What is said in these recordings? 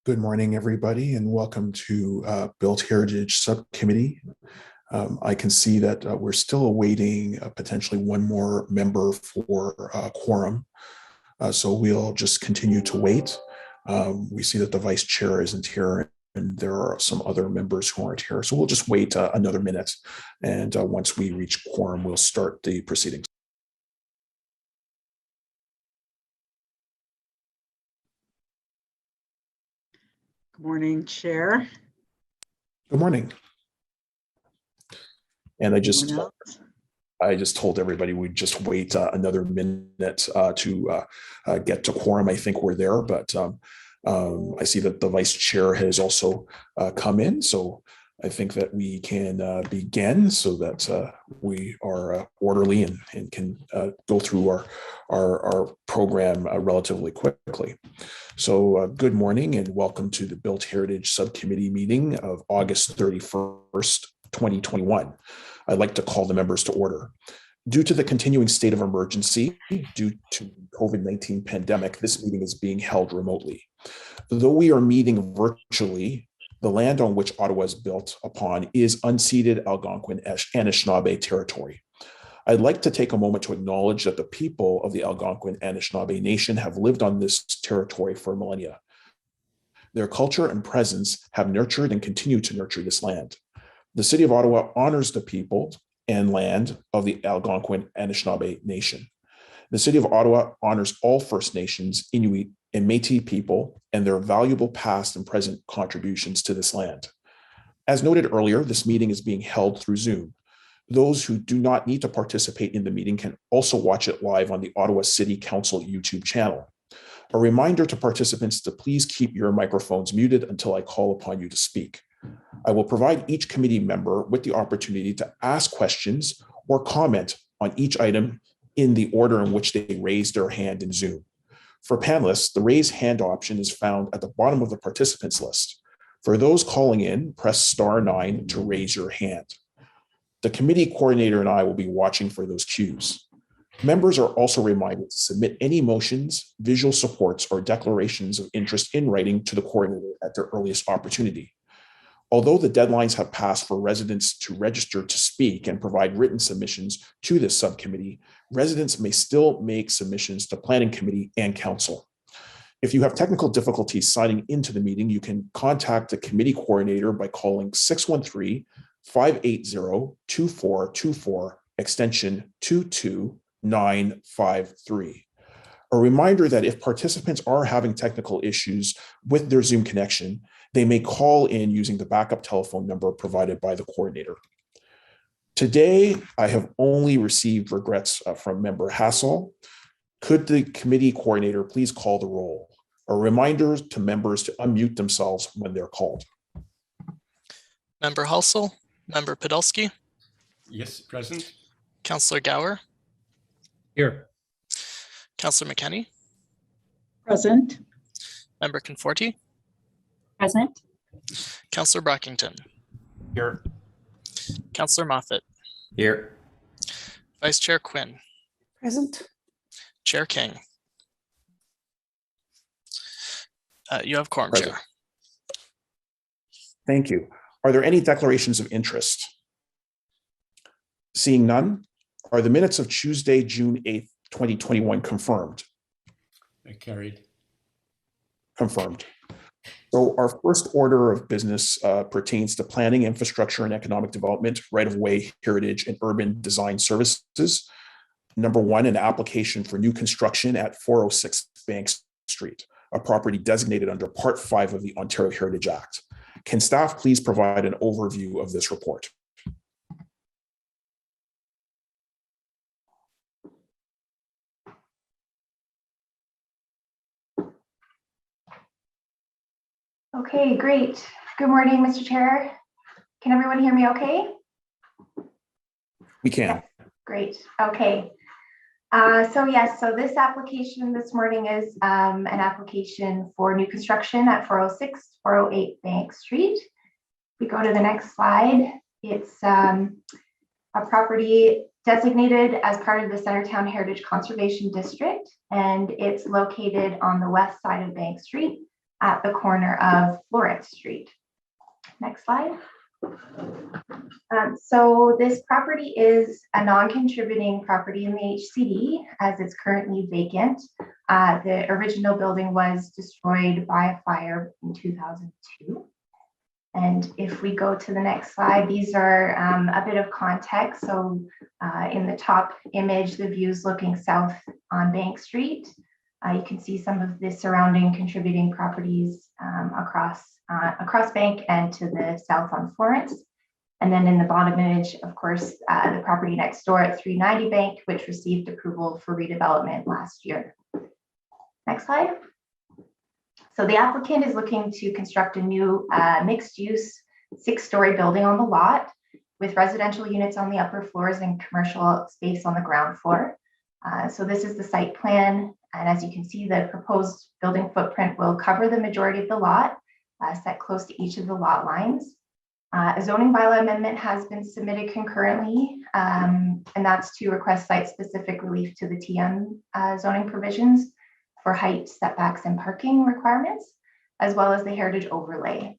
Good morning, everybody, and welcome to Built Heritage Subcommittee. I can see that we're still awaiting potentially one more member for quorum, so we'll just continue to wait. We see that the vice chair isn't here, and there are some other members who aren't here, so we'll just wait another minute, and once we reach quorum, we'll start the proceedings. Good morning, Chair. Good morning. And I just told everybody we'd just wait another minute to get to quorum. I think we're there, but I see that the vice chair has also come in. So I think that we can begin so that we are orderly and can go through our program relatively quickly. So good morning and welcome to the Built Heritage Subcommittee meeting of August 31st, 2021. I'd like to call the members to order. Due to the continuing state of emergency due to the COVID-19 pandemic, this meeting is being held remotely. Though we are meeting virtually, the land on which Ottawa is built upon is unceded Algonquin and Anishinaabe territory. I'd like to take a moment to acknowledge that the people of the Algonquin and Anishinaabe Nation have lived on this territory for millennia. Their culture and presence have nurtured and continue to nurture this land. The City of Ottawa honors the people and land of the Algonquin and Anishinaabe Nation. The City of Ottawa honors all First Nations, Inuit, and Métis people and their valuable past and present contributions to this land. As noted earlier, this meeting is being held through Zoom. Those who do not need to participate in the meeting can also watch it live on the Ottawa City Council YouTube channel. A reminder to participants to please keep your microphones muted until I call upon you to speak. I will provide each committee member with the opportunity to ask questions or comment on each item in the order in which they raise their hand in Zoom. For panelists, the raise hand option is found at the bottom of the participants list. For those calling in, press *9 to raise your hand. The committee coordinator and I will be watching for those cues. Members are also reminded to submit any motions, visual supports, or declarations of interest in writing to the coordinator at their earliest opportunity. Although the deadlines have passed for residents to register to speak and provide written submissions to this subcommittee, residents may still make submissions to Planning Committee and Council. If you have technical difficulties signing into the meeting, you can contact the committee coordinator by calling 613-580-2424, extension 22953. A reminder that if participants are having technical issues with their Zoom connection, they may call in using the backup telephone number provided by the coordinator. Today, I have only received regrets from Member Hassel. Could the committee coordinator please call the roll? A reminder to members to unmute themselves when they're called. Member Halsell, Member Podolsky. Yes, present. Councillor Gower. Here. Councillor McKenney. Present. Member Conforti. Present. Councillor Brockington. Here. Councillor Moffat. Here. Vice Chair Quinn. Present. Chair King. You have quorum, Present. Chair. Thank you. Are there any declarations of interest? Seeing none, are the minutes of Tuesday, June 8th, 2021 confirmed? Carried. Confirmed. So our first order of business pertains to planning, infrastructure, and economic development, right-of-way, heritage, and urban design services. Number one, an application for new construction at 406 Bank Street, a property designated under Part 5 of the Ontario Heritage Act. Can staff please provide an overview of this report? Okay, great. Good morning, Mr. Chair. Can everyone hear me okay? We can. Great. Okay. So this application this morning is an application for new construction at 406, 408 Bank Street. If we go to the next slide, it's a property designated as part of the Centertown Heritage Conservation District, and it's located on the west side of Bank Street, at the corner of Florence Street. Next slide. So this property is a non-contributing property in the HCD as it's currently vacant. The original building was destroyed by a fire in 2002. And if we go to the next slide, these are a bit of context. So in the top image, the view is looking south on Bank Street. You can see some of the surrounding contributing properties across Bank and to the south on Florence. And then in the bottom image, of course, the property next door at 390 Bank, which received approval for redevelopment last year. Next slide. So the applicant is looking to construct a new mixed-use 6-story building on the lot with residential units on the upper floors and commercial space on the ground floor. So this is the site plan. And as you can see, the proposed building footprint will cover the majority of the lot, set close to each of the lot lines. A zoning bylaw amendment has been submitted concurrently, and that's to request site-specific relief to the TM zoning provisions for height, setbacks, and parking requirements, as well as the heritage overlay.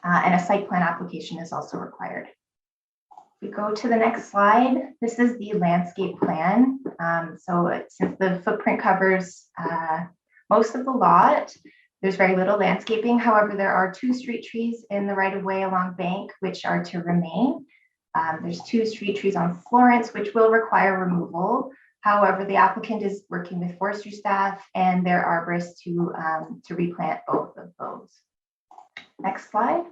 And a site plan application is also required. If we go to the next slide, this is the landscape plan. So since the footprint covers most of the lot, there's very little landscaping. However, there are 2 street trees in the right of way along Bank, which are to remain. There's 2 street trees on Florence, which will require removal. However, the applicant is working with forestry staff and their arborists to replant both of those. Next slide.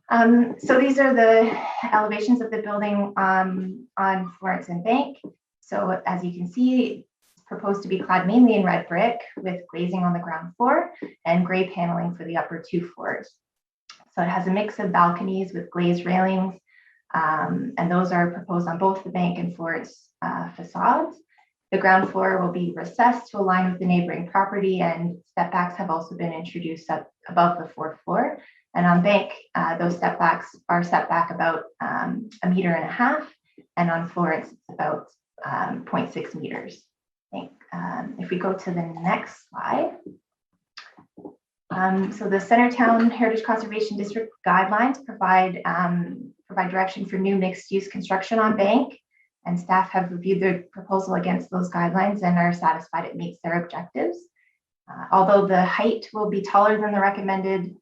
So these are the elevations of the building on Florence and Bank. So as you can see, it's proposed to be clad mainly in red brick with glazing on the ground floor and gray paneling for the upper 2 floors. So it has a mix of balconies with glazed railings, and those are proposed on both the Bank and Florence facades. The ground floor will be recessed to align with the neighboring property, and step backs have also been introduced up above the 4th floor. And on Bank, those step backs are set back about 1.5 meters, and on Florence, it's about 0.6 meters. If we go to the next slide. So the Centertown Heritage Conservation District guidelines provide direction for new mixed-use construction on Bank, and staff have reviewed the proposal against those guidelines and are satisfied it meets their objectives. Although the height will be taller than recommended in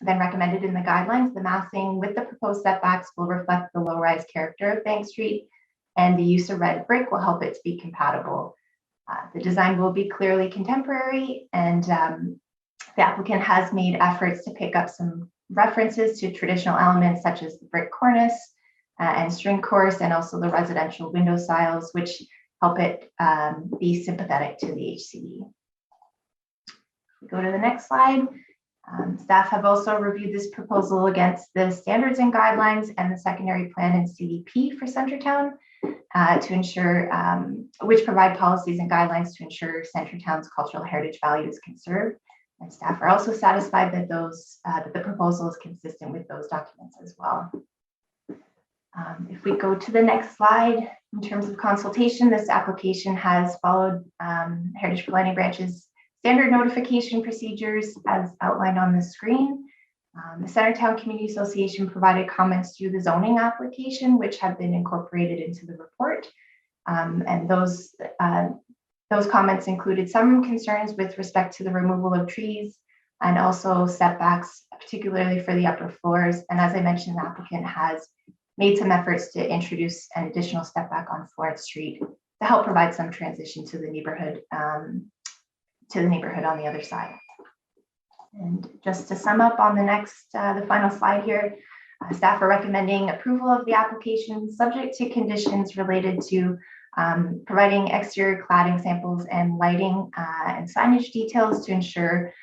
the guidelines, the massing with the proposed setbacks will reflect the low-rise character of Bank Street, and the use of red brick will help it to be compatible. The design will be clearly contemporary, and the applicant has made efforts to pick up some references to traditional elements such as the brick cornice and string course, and also the residential window styles, which help it be sympathetic to the HCD. Go to the next slide. Staff have also reviewed this proposal against the standards and guidelines and the secondary plan and CDP for Centertown to ensure, which provide policies and guidelines to ensure Centertown's cultural heritage value is conserved. And staff are also satisfied that that the proposal is consistent with those documents as well. If we go to the next slide, in terms of consultation, this application has followed Heritage Planning Branch's standard notification procedures as outlined on the screen. The Centertown Community Association provided comments to the zoning application, which have been incorporated into the report. And those comments included some concerns with respect to the removal of trees and also setbacks, particularly for the upper floors. And as I mentioned, the applicant has made some efforts to introduce an additional step back on Florence Street to help provide some transition to the neighborhood on the other side. And just to sum up on the final slide here, staff are recommending approval of the application subject to conditions related to providing exterior cladding samples and lighting and signage details to ensure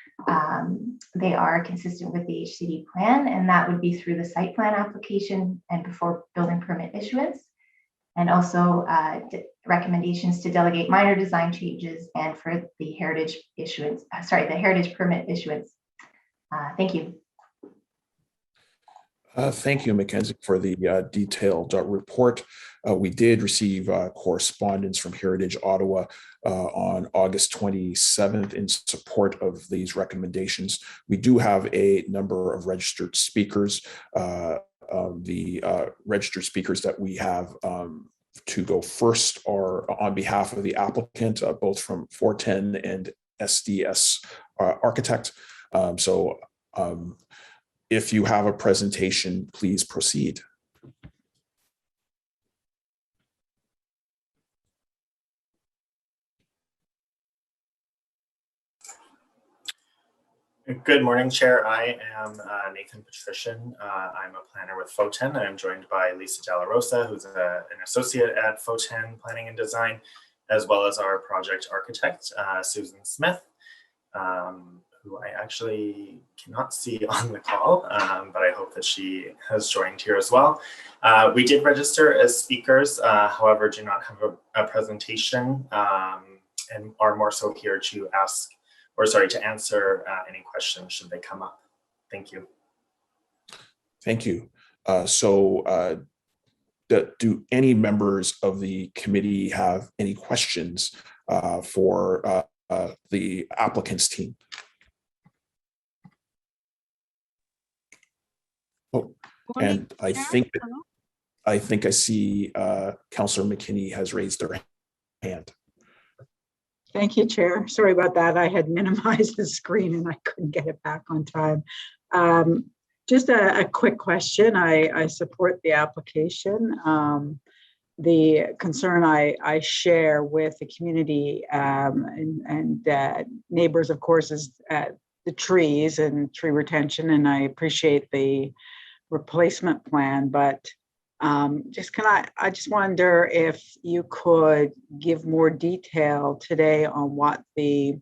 they are consistent with the HCD plan, and that would be through the site plan application and before building permit issuance, and also recommendations to delegate minor design changes and for the heritage issuance, the heritage permit issuance. Thank you. Thank you, Mackenzie, for the detailed report. We did receive correspondence from Heritage Ottawa on August 27th in support of these recommendations. We do have a number of registered speakers. The registered speakers that we have to go first are on behalf of the applicant, both from 410 and SDS Architect. If you have a presentation, please proceed. Good morning, Chair. I am Nathan Patrician. I'm a planner with FOTEN, and I'm joined by Lisa Della Rosa, who's an associate at FOTEN Planning and Design, as well as our project architect, Susan Smith, who I actually cannot see on the call, but I hope that she has joined here as well. We did register as speakers, however, do not have a presentation and are more so here to answer any questions should they come up. Thank you. Thank you. Do any members of the committee have any questions for the applicant's team? Oh, and I think I see Councillor McKinney has raised her hand. Thank you, Chair. Sorry about that. I had minimized the screen and I couldn't get it back on time. Just a quick question. I support the application. The concern I share with the community and neighbors, of course, is the trees and tree retention, and I appreciate the replacement plan, but I just wonder if you could give more detail today on what the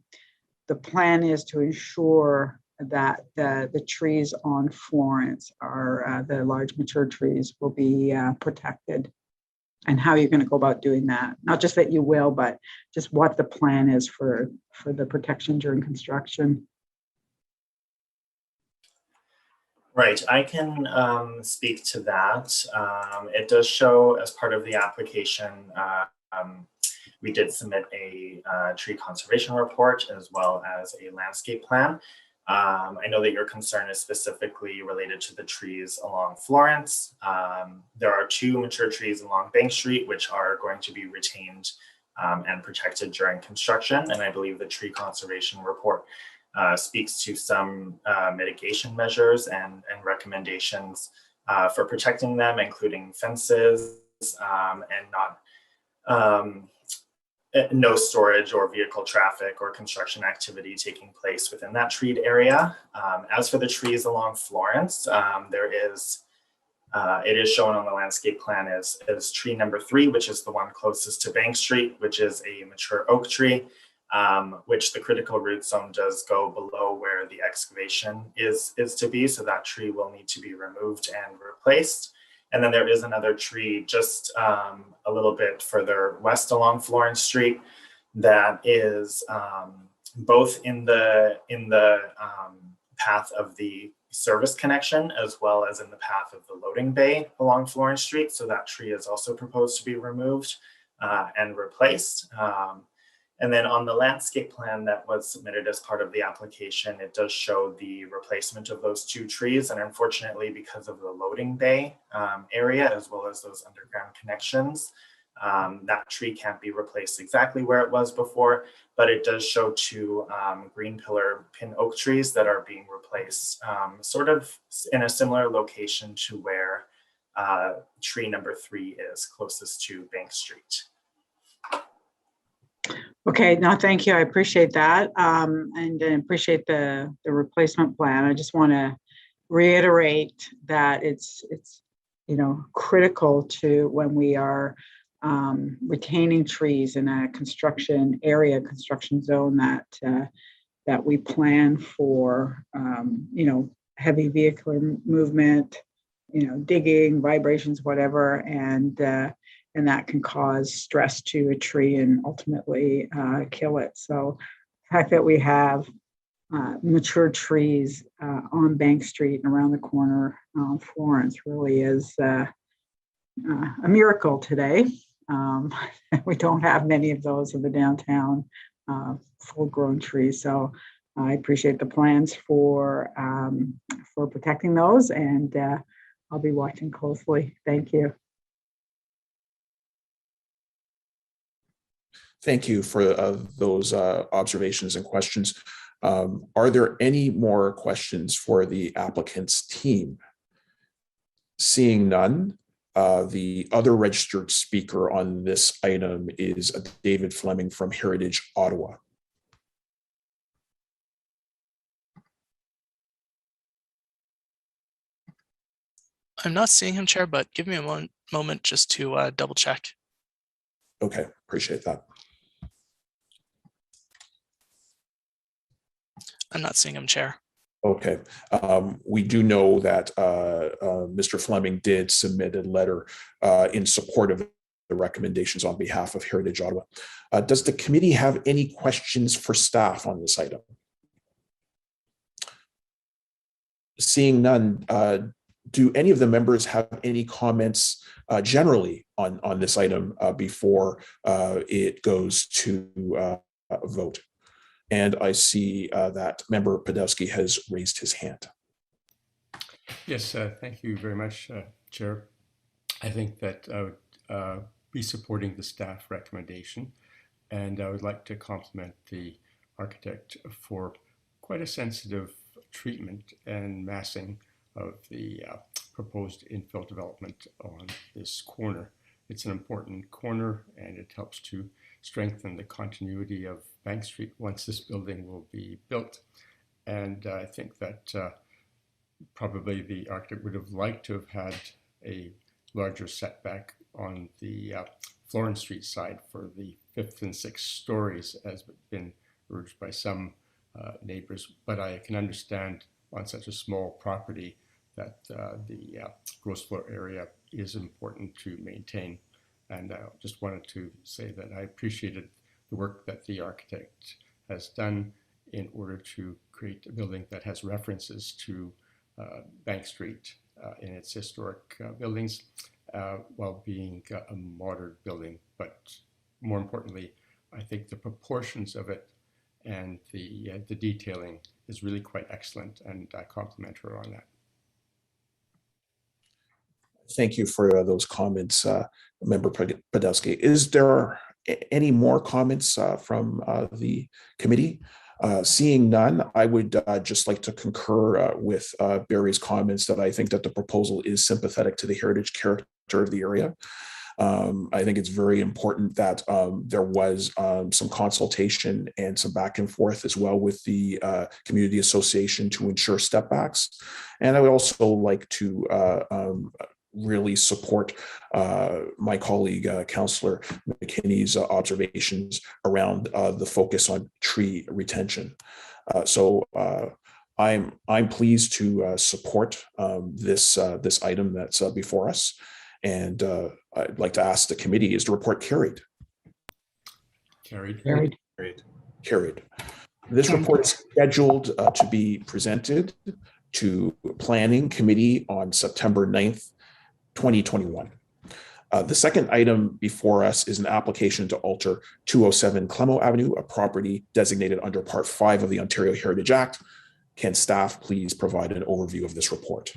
plan is to ensure that the trees on Florence are the large mature trees will be protected, and how you're going to go about doing that. Not just that you will, but just what the plan is for the protection during construction. Right, I can speak to that. It does show as part of the application, we did submit a tree conservation report as well as a landscape plan. I know that your concern is specifically related to the trees along Florence. There are 2 mature trees along Bank Street, which are going to be retained and protected during construction. And I believe the tree conservation report speaks to some mitigation measures and recommendations for protecting them, including fences and no storage or vehicle traffic or construction activity taking place within that treed area. As for the trees along Florence, it is shown on the landscape plan as tree number 3, which is the one closest to Bank Street, which is a mature oak tree. Which the critical root zone does go below where the excavation is to be. So that tree will need to be removed and replaced. And then there is another tree just a little bit further west along Florence Street that is both in the path of the service connection as well as in the path of the loading bay along Florence Street. So that tree is also proposed to be removed and replaced. And then on the landscape plan that was submitted as part of the application, it does show the replacement of those 2 trees. And unfortunately, because of the loading bay area, as well as those underground connections, that tree can't be replaced exactly where it was before, but it does show 2 green pillar pin oak trees that are being replaced, sort of in a similar location to where tree number 3 is, closest to Bank Street. Okay, no, thank you. I appreciate that, and I appreciate the replacement plan. I just want to reiterate that it's critical to when we are retaining trees in a construction zone that we plan for heavy vehicular movement, digging, vibrations, whatever, and that can cause stress to a tree and ultimately kill it. So the fact that we have mature trees on Bank Street and around the corner on Florence really is a miracle today. We don't have many of those in the downtown full-grown trees, so I appreciate the plans for protecting those, and I'll be watching closely. Thank you. Thank you for those observations and questions. Are there any more questions for the applicant's team? Seeing none, the other registered speaker on this item is David Fleming from Heritage Ottawa. I'm not seeing him, Chair, but give me a moment just to double check. Okay, appreciate that. I'm not seeing him, Chair. Okay, we do know that Mr. Fleming did submit a letter in support of the recommendations on behalf of Heritage Ottawa. Does the committee have any questions for staff on this item? Seeing none, do any of the members have any comments generally on this item before it goes to a vote? And I see that Member Podolsky has raised his hand. Yes, thank you very much, Chair. I think that I would be supporting the staff recommendation, and I would like to compliment the architect for quite a sensitive treatment and massing of the proposed infill development on this corner. It's an important corner, and it helps to strengthen the continuity of Bank Street once this building will be built. And I think that probably the architect would have liked to have had a larger setback on the Florence Street side for the 5th and 6th stories, as been urged by some neighbors. But I can understand on such a small property that the gross floor area is important to maintain. And I just wanted to say that I appreciated the work that the architect has done in order to create a building that has references to Bank Street in its historic buildings, while being a modern building. But more importantly, I think the proportions of it and the detailing is really quite excellent, and I compliment her on that. Thank you for those comments, Member Podolsky. Is there any more comments from the committee? Seeing none, I would just like to concur with Barry's comments that I think that the proposal is sympathetic to the heritage character of the area. I think it's very important that there was some consultation and some back and forth as well with the community association to ensure step backs. And I would also like to really support my colleague, Councillor McKinney's observations around the focus on tree retention. So I'm pleased to support this item that's before us. And I'd like to ask the committee, is the report carried? Carried. Carried. Carried. This report is scheduled to be presented to Planning Committee on September 9th, 2021. The second item before us is an application to alter 207 Clement Avenue, a property designated under Part 5 of the Ontario Heritage Act. Can staff please provide an overview of this report?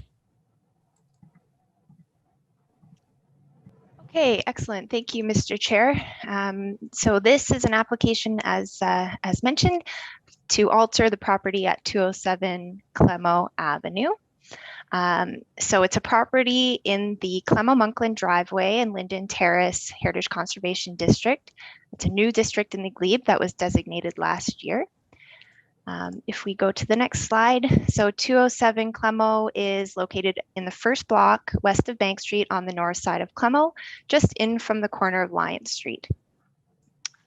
Okay, excellent. Thank you, Mr. Chair. So this is an application, as mentioned, to alter the property at 207 Clement Avenue. So it's a property in the Clement-Monkland driveway in Linden Terrace Heritage Conservation District. It's a new district in the glebe that was designated last year. If we go to the next slide, so 207 Clement is located in the first block west of Bank Street on the north side of Clement, just in from the corner of Lyon Street.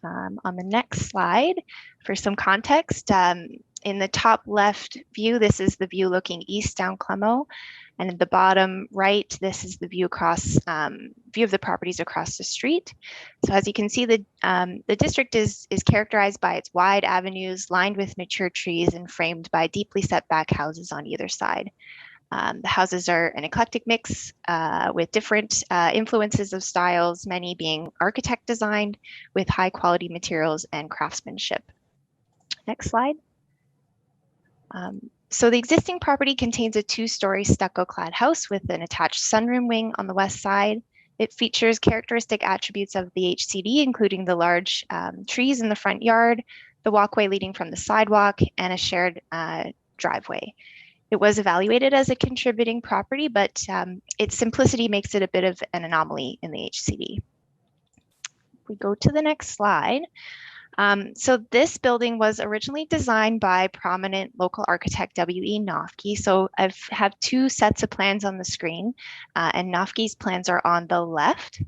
On the next slide, for some context, In the top left view, this is the view looking east down Clemo. And at the bottom right, this is the view across view of the properties across the street. So as you can see, the district is characterized by its wide avenues lined with mature trees and framed by deeply set back houses on either side. The houses are an eclectic mix with different influences of styles, many being architect designed with high quality materials and craftsmanship. Next slide. So the existing property contains a 2-story stucco-clad house with an attached sunroom wing on the west side. It features characteristic attributes of the HCD, including the large trees in the front yard, the walkway leading from the sidewalk, and a shared driveway. It was evaluated as a contributing property, but its simplicity makes it a bit of an anomaly in the HCD. If we go to the next slide. So this building was originally designed by prominent local architect W.E. Nofke. So I have 2 sets of plans on the screen, and Nofke's plans are on the left.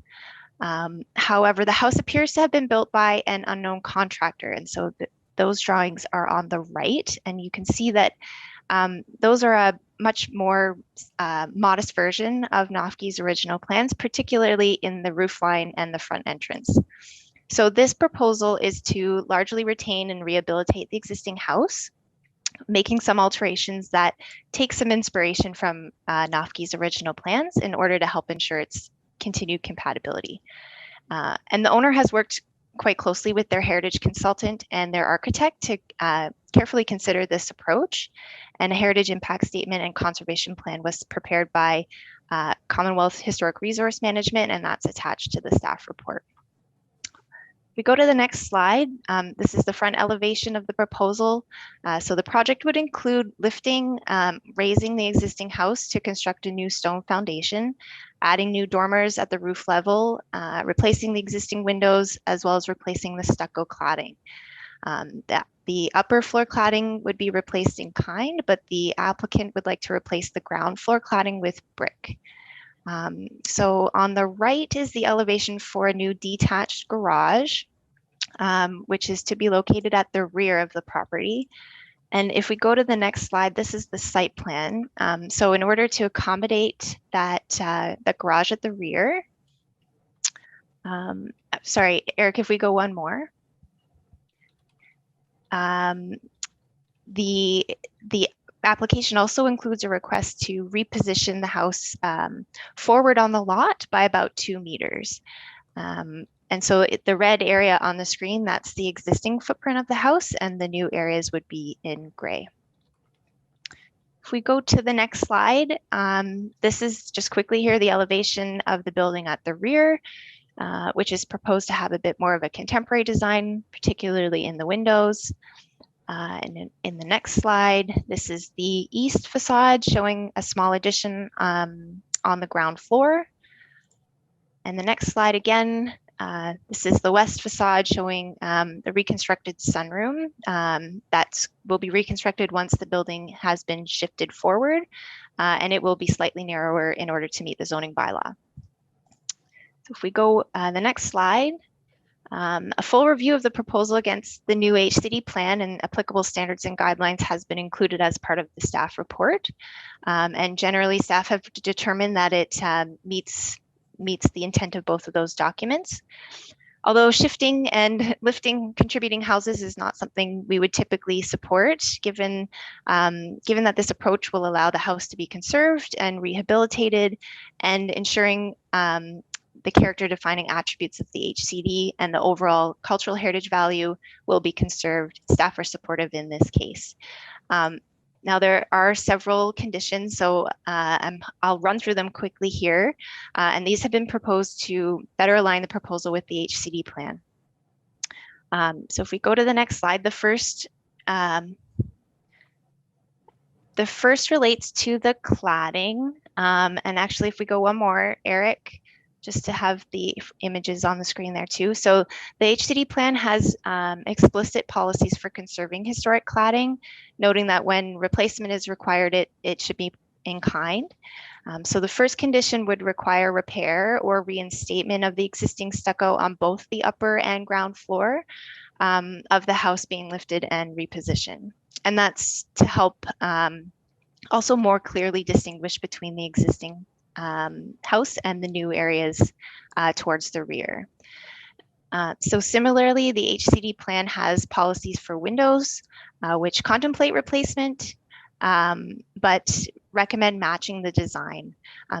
However, the house appears to have been built by an unknown contractor, and so those drawings are on the right, and you can see that those are a much more modest version of Nofke's original plans, particularly in the roofline and the front entrance. So this proposal is to largely retain and rehabilitate the existing house, making some alterations that take some inspiration from Nofke's original plans in order to help ensure its continued compatibility. And the owner has worked quite closely with their heritage consultant and their architect to carefully consider this approach. And a heritage impact statement and conservation plan was prepared by Commonwealth Historic Resource Management, and that's attached to the staff report. We go to the next slide. This is the front elevation of the proposal. So the project would include lifting, raising the existing house to construct a new stone foundation, adding new dormers at the roof level, replacing the existing windows, as well as replacing the stucco cladding. The upper floor cladding would be replaced in kind, but the applicant would like to replace the ground floor cladding with brick. So on the right is the elevation for a new detached garage, which is to be located at the rear of the property. And if we go to the next slide, this is the site plan. So in order to accommodate that the garage at the rear, sorry, Eric, if we go one more. The application also includes a request to reposition the house forward on the lot by about 2 meters. And so the red area on the screen, that's the existing footprint of the house, and the new areas would be in gray. If we go to the next slide, this is just quickly here, the elevation of the building at the rear, which is proposed to have a bit more of a contemporary design, particularly in the windows. And in the next slide, this is the east facade showing a small addition on the ground floor. And the next slide again, this is the west facade showing the reconstructed sunroom that will be reconstructed once the building has been shifted forward, and it will be slightly narrower in order to meet the zoning bylaw. So if we go the next slide, a full review of the proposal against the new HCD plan and applicable standards and guidelines has been included as part of the staff report. And generally, staff have determined that it meets the intent of both of those documents. Although shifting and lifting contributing houses is not something we would typically support, given that this approach will allow the house to be conserved and rehabilitated, and ensuring the character defining attributes of the HCD and the overall cultural heritage value will be conserved. Staff are supportive in this case. Now there are several conditions, so I'll run through them quickly here. And these have been proposed to better align the proposal with the HCD plan. So if we go to the next slide, the first relates to the cladding. And actually, if we go one more, Eric, just to have the images on the screen there too. So the HCD plan has explicit policies for conserving historic cladding, noting that when replacement is required, it should be in kind. So the first condition would require repair or reinstatement of the existing stucco on both the upper and ground floor of the house being lifted and repositioned. And that's to help also more clearly distinguish between the existing house and the new areas towards the rear. So similarly, the HCD plan has policies for windows, which contemplate replacement, but recommend matching the design.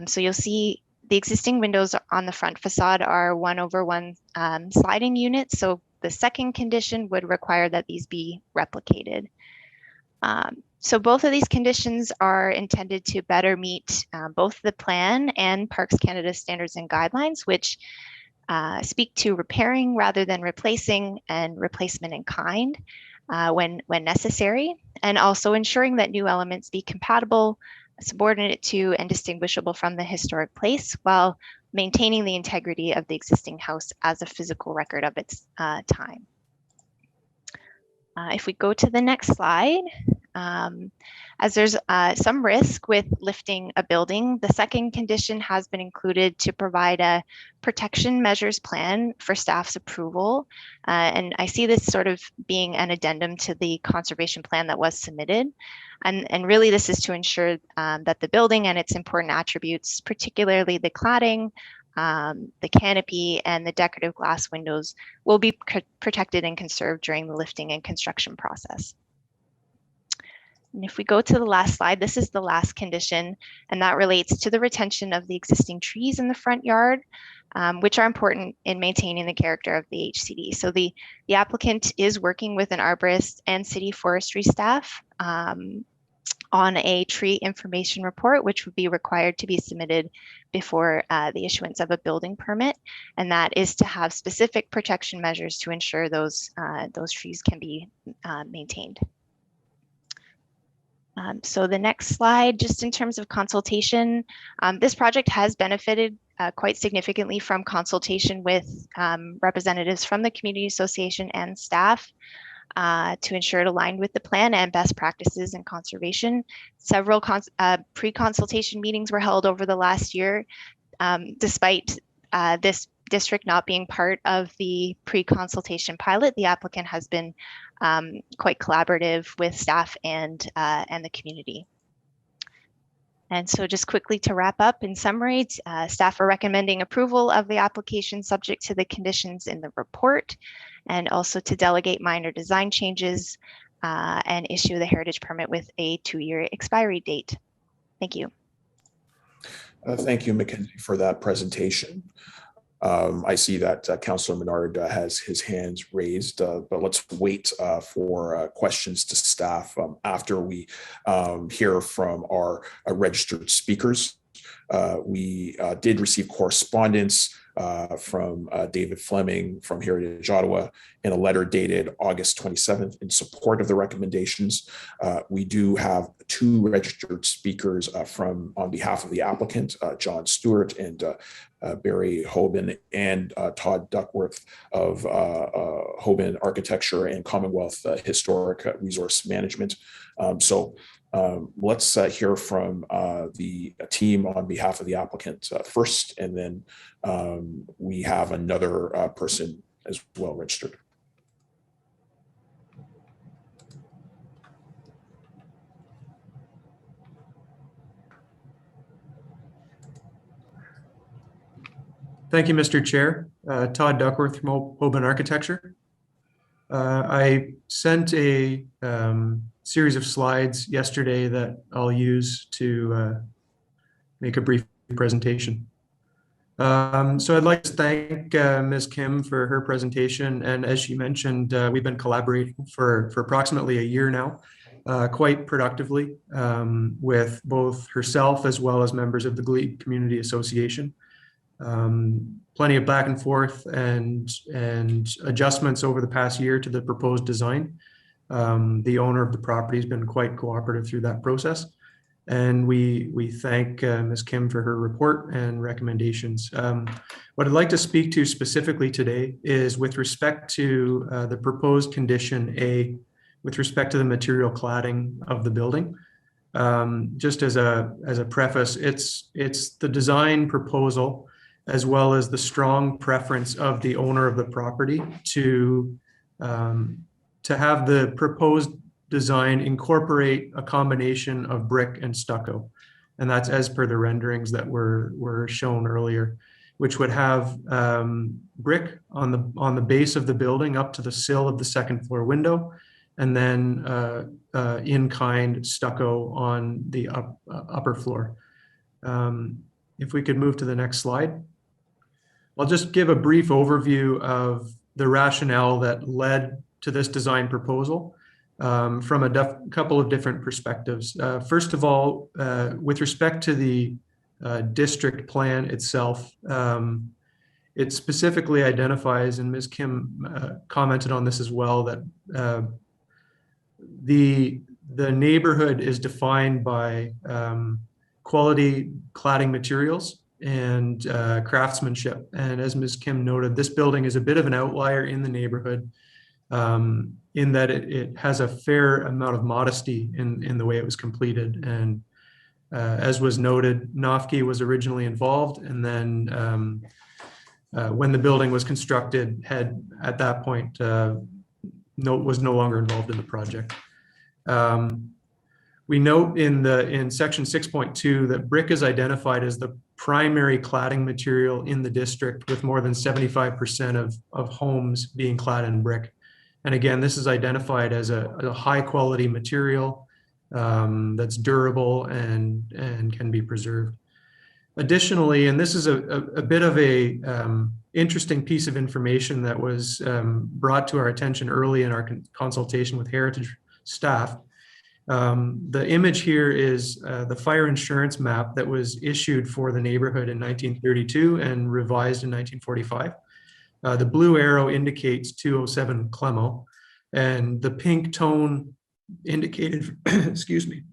So you'll see the existing windows on the front facade are 1/1 sliding units. So the second condition would require that these be replicated. So both of these conditions are intended to better meet both the plan and Parks Canada standards and guidelines, which speak to repairing rather than replacing and replacement in kind when necessary, and also ensuring that new elements be compatible, subordinate to, and distinguishable from the historic place while maintaining the integrity of the existing house as a physical record of its time. If we go to the next slide, as there's some risk with lifting a building, the second condition has been included to provide a protection measures plan for staff's approval. And I see this sort of being an addendum to the conservation plan that was submitted. And really this is to ensure that the building and its important attributes, particularly the cladding, the canopy, and the decorative glass windows will be protected and conserved during the lifting and construction process. And if we go to the last slide, this is the last condition, and that relates to the retention of the existing trees in the front yard, which are important in maintaining the character of the HCD. So the applicant is working with an arborist and city forestry staff on a tree information report, which would be required to be submitted before the issuance of a building permit. And that is to have specific protection measures to ensure those trees can be maintained. So the next slide, just in terms of consultation, this project has benefited quite significantly from consultation with representatives from the community association and staff to ensure it aligned with the plan and best practices in conservation. Several pre-consultation meetings were held over the last year, despite this district not being part of the pre-consultation pilot. The applicant has been quite collaborative with staff and the community. And so just quickly to wrap up, in summary, staff are recommending approval of the application subject to the conditions in the report, and also to delegate minor design changes and issue the heritage permit with a 2-year expiry date. Thank you. Thank you, Mackenzie, for that presentation. I see that Councillor Menard has his hands raised, but let's wait for questions to staff after we hear from our registered speakers. We did receive correspondence from David Fleming from Heritage Ottawa in a letter dated August 27th in support of the recommendations. We do have 2 registered speakers on behalf of the applicant, John Stewart and Barry Hoban, and Todd Duckworth of Hoban Architecture and Commonwealth Historic Resource Management. Let's hear from the team on behalf of the applicant first, and then we have another person as well registered. Thank you, Mr. Chair. Todd Duckworth from Hoban Architecture. I sent a series of slides yesterday that I'll use to make a brief presentation. So I'd like to thank Ms. Kim for her presentation. And as she mentioned, we've been collaborating for approximately a year now, quite productively with both herself as well as members of the Glebe Community Association. Plenty of back and forth and adjustments over the past year to the proposed design. The owner of the property has been quite cooperative through that process. And we thank Ms. Kim for her report and recommendations. What I'd like to speak to specifically today is with respect to the proposed condition A, with respect to the material cladding of the building. Just as a preface, it's the design proposal as well as the strong preference of the owner of the property to have the proposed design incorporate a combination of brick and stucco. And that's as per the renderings that were shown earlier, which would have brick on the base of the building up to the sill of the second floor window, and then in-kind stucco on the upper floor. If we could move to the next slide. I'll just give a brief overview of the rationale that led to this design proposal from a couple of different perspectives. First of all, with respect to the district plan itself, it specifically identifies, and Ms. Kim commented on this as well, that the neighborhood is defined by quality cladding materials and craftsmanship. And as Ms. Kim noted, this building is a bit of an outlier in the neighborhood in that it has a fair amount of modesty in the way it was completed. And as was noted, NOFKI was originally involved, and then when the building was constructed, had at that point was no longer involved in the project. We note in section 6.2 that brick is identified as the primary cladding material in the district, with more than 75% of homes being clad in brick. And again, this is identified as a high quality material that's durable and can be preserved. Additionally, and this is a bit of a interesting piece of information that was brought to our attention early in our consultation with Heritage staff. The image here is the fire insurance map that was issued for the neighborhood in 1932 and revised in 1945. The blue arrow indicates 207 Clemo, and the pink tone indicated, excuse me,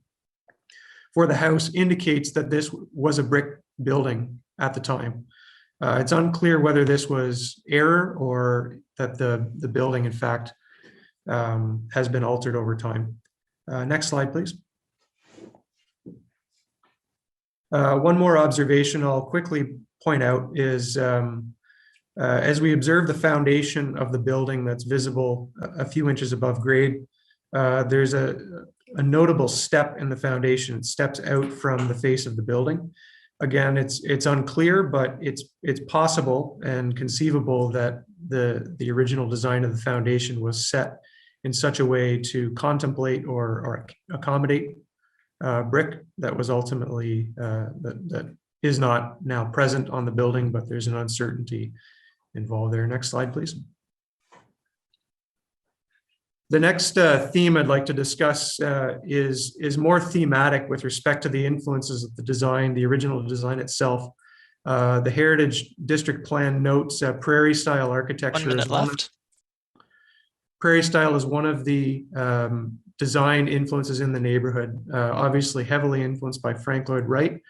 for the house indicates that this was a brick building at the time. It's unclear whether this was error or that the building, in fact, has been altered over time. Next slide, please. One more observation I'll quickly point out is as we observe the foundation of the building that's visible a few inches above grade, there's a notable step in the foundation. It steps out from the face of the building. Again, it's unclear, but it's possible and conceivable that the original design of the foundation was set in such a way to contemplate or accommodate brick that was ultimately that is not now present on the building, but there's an uncertainty involved there. Next slide, please. The next theme I'd like to discuss is more thematic with respect to the influences of the design, the original design itself. The Heritage District Plan notes prairie style architecture. 1 minute left. Prairie style is one of the design influences in the neighborhood, obviously heavily influenced by Frank Lloyd Wright.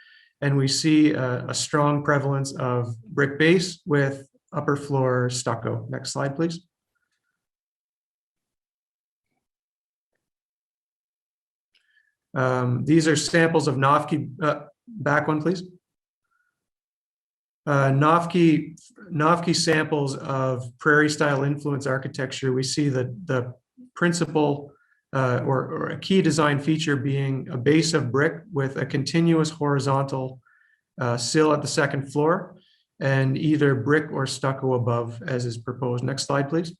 And we see a strong prevalence of brick base with upper floor stucco. Next slide, please. These are samples of NOFKI, back one, please. NOFKI samples of prairie style influence architecture. We see that the principal or a key design feature being a base of brick with a continuous horizontal sill at the second floor, and either brick or stucco above, as is proposed. Next slide, please.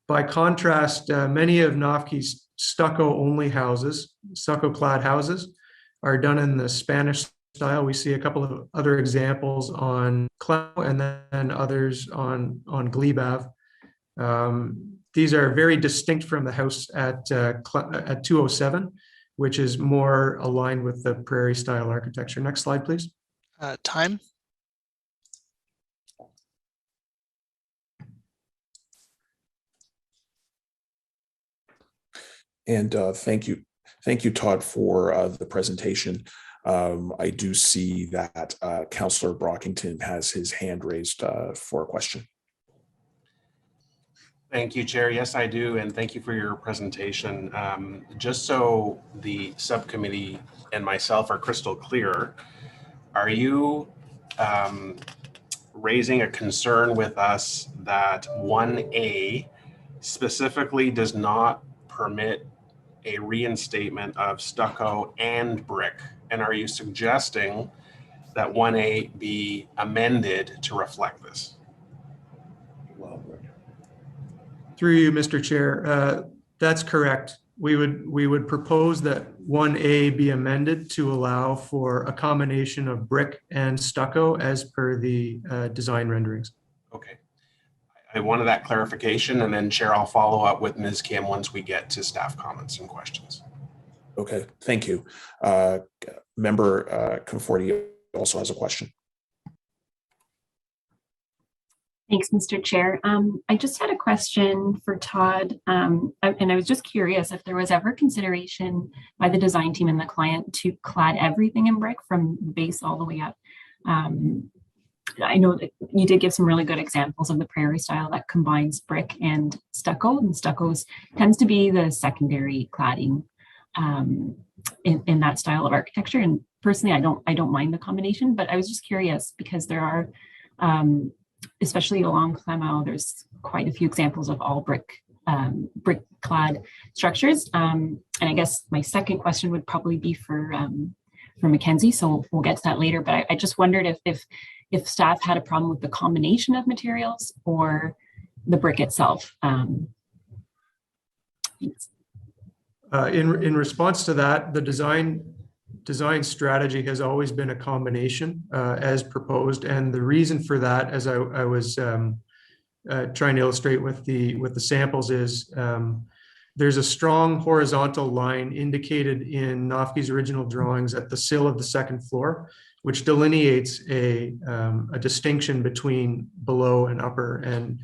By contrast, many of NOFKI's stucco-only houses, stucco-clad houses, are done in the Spanish style. We see a couple of other examples on Clemo and then others on Glebe Ave. These are very distinct from the house at 207, which is more aligned with the prairie style architecture. Next slide, please. Time. And thank you, Todd, for the presentation. I do see that Councillor Brockington has his hand raised for a question. Thank you, Chair. Yes, I do. And thank you for your presentation. Just so the subcommittee and myself are crystal clear, are you raising a concern with us that 1A specifically does not permit a reinstatement of stucco and brick? And are you suggesting that 1A be amended to reflect this? Through you, Mr. Chair, that's correct. We would propose that 1A be amended to allow for a combination of brick and stucco as per the design renderings. Okay. I wanted that clarification, and then Chair, I'll follow up with Ms. Kim once we get to staff comments and questions. Okay, thank you. Member Conforti also has a question. Thanks, Mr. Chair. I just had a question for Todd, and I was just curious if there was ever consideration by the design team and the client to clad everything in brick from the base all the way up. I know that you did give some really good examples of the prairie style that combines brick and stucco, and stuccos tends to be the secondary cladding in that style of architecture. And personally, I don't mind the combination, but I was just curious because there are, especially along Clemo, there's quite a few examples of all brick clad structures. And I guess my second question would probably be for Mackenzie, so we'll get to that later. But I just wondered if staff had a problem with the combination of materials or the brick itself. In response to that, the design strategy has always been a combination as proposed, and the reason for that, as I was trying to illustrate with the samples, is there's a strong horizontal line indicated in Nofke's original drawings at the sill of the second floor, which delineates a distinction between below and upper. And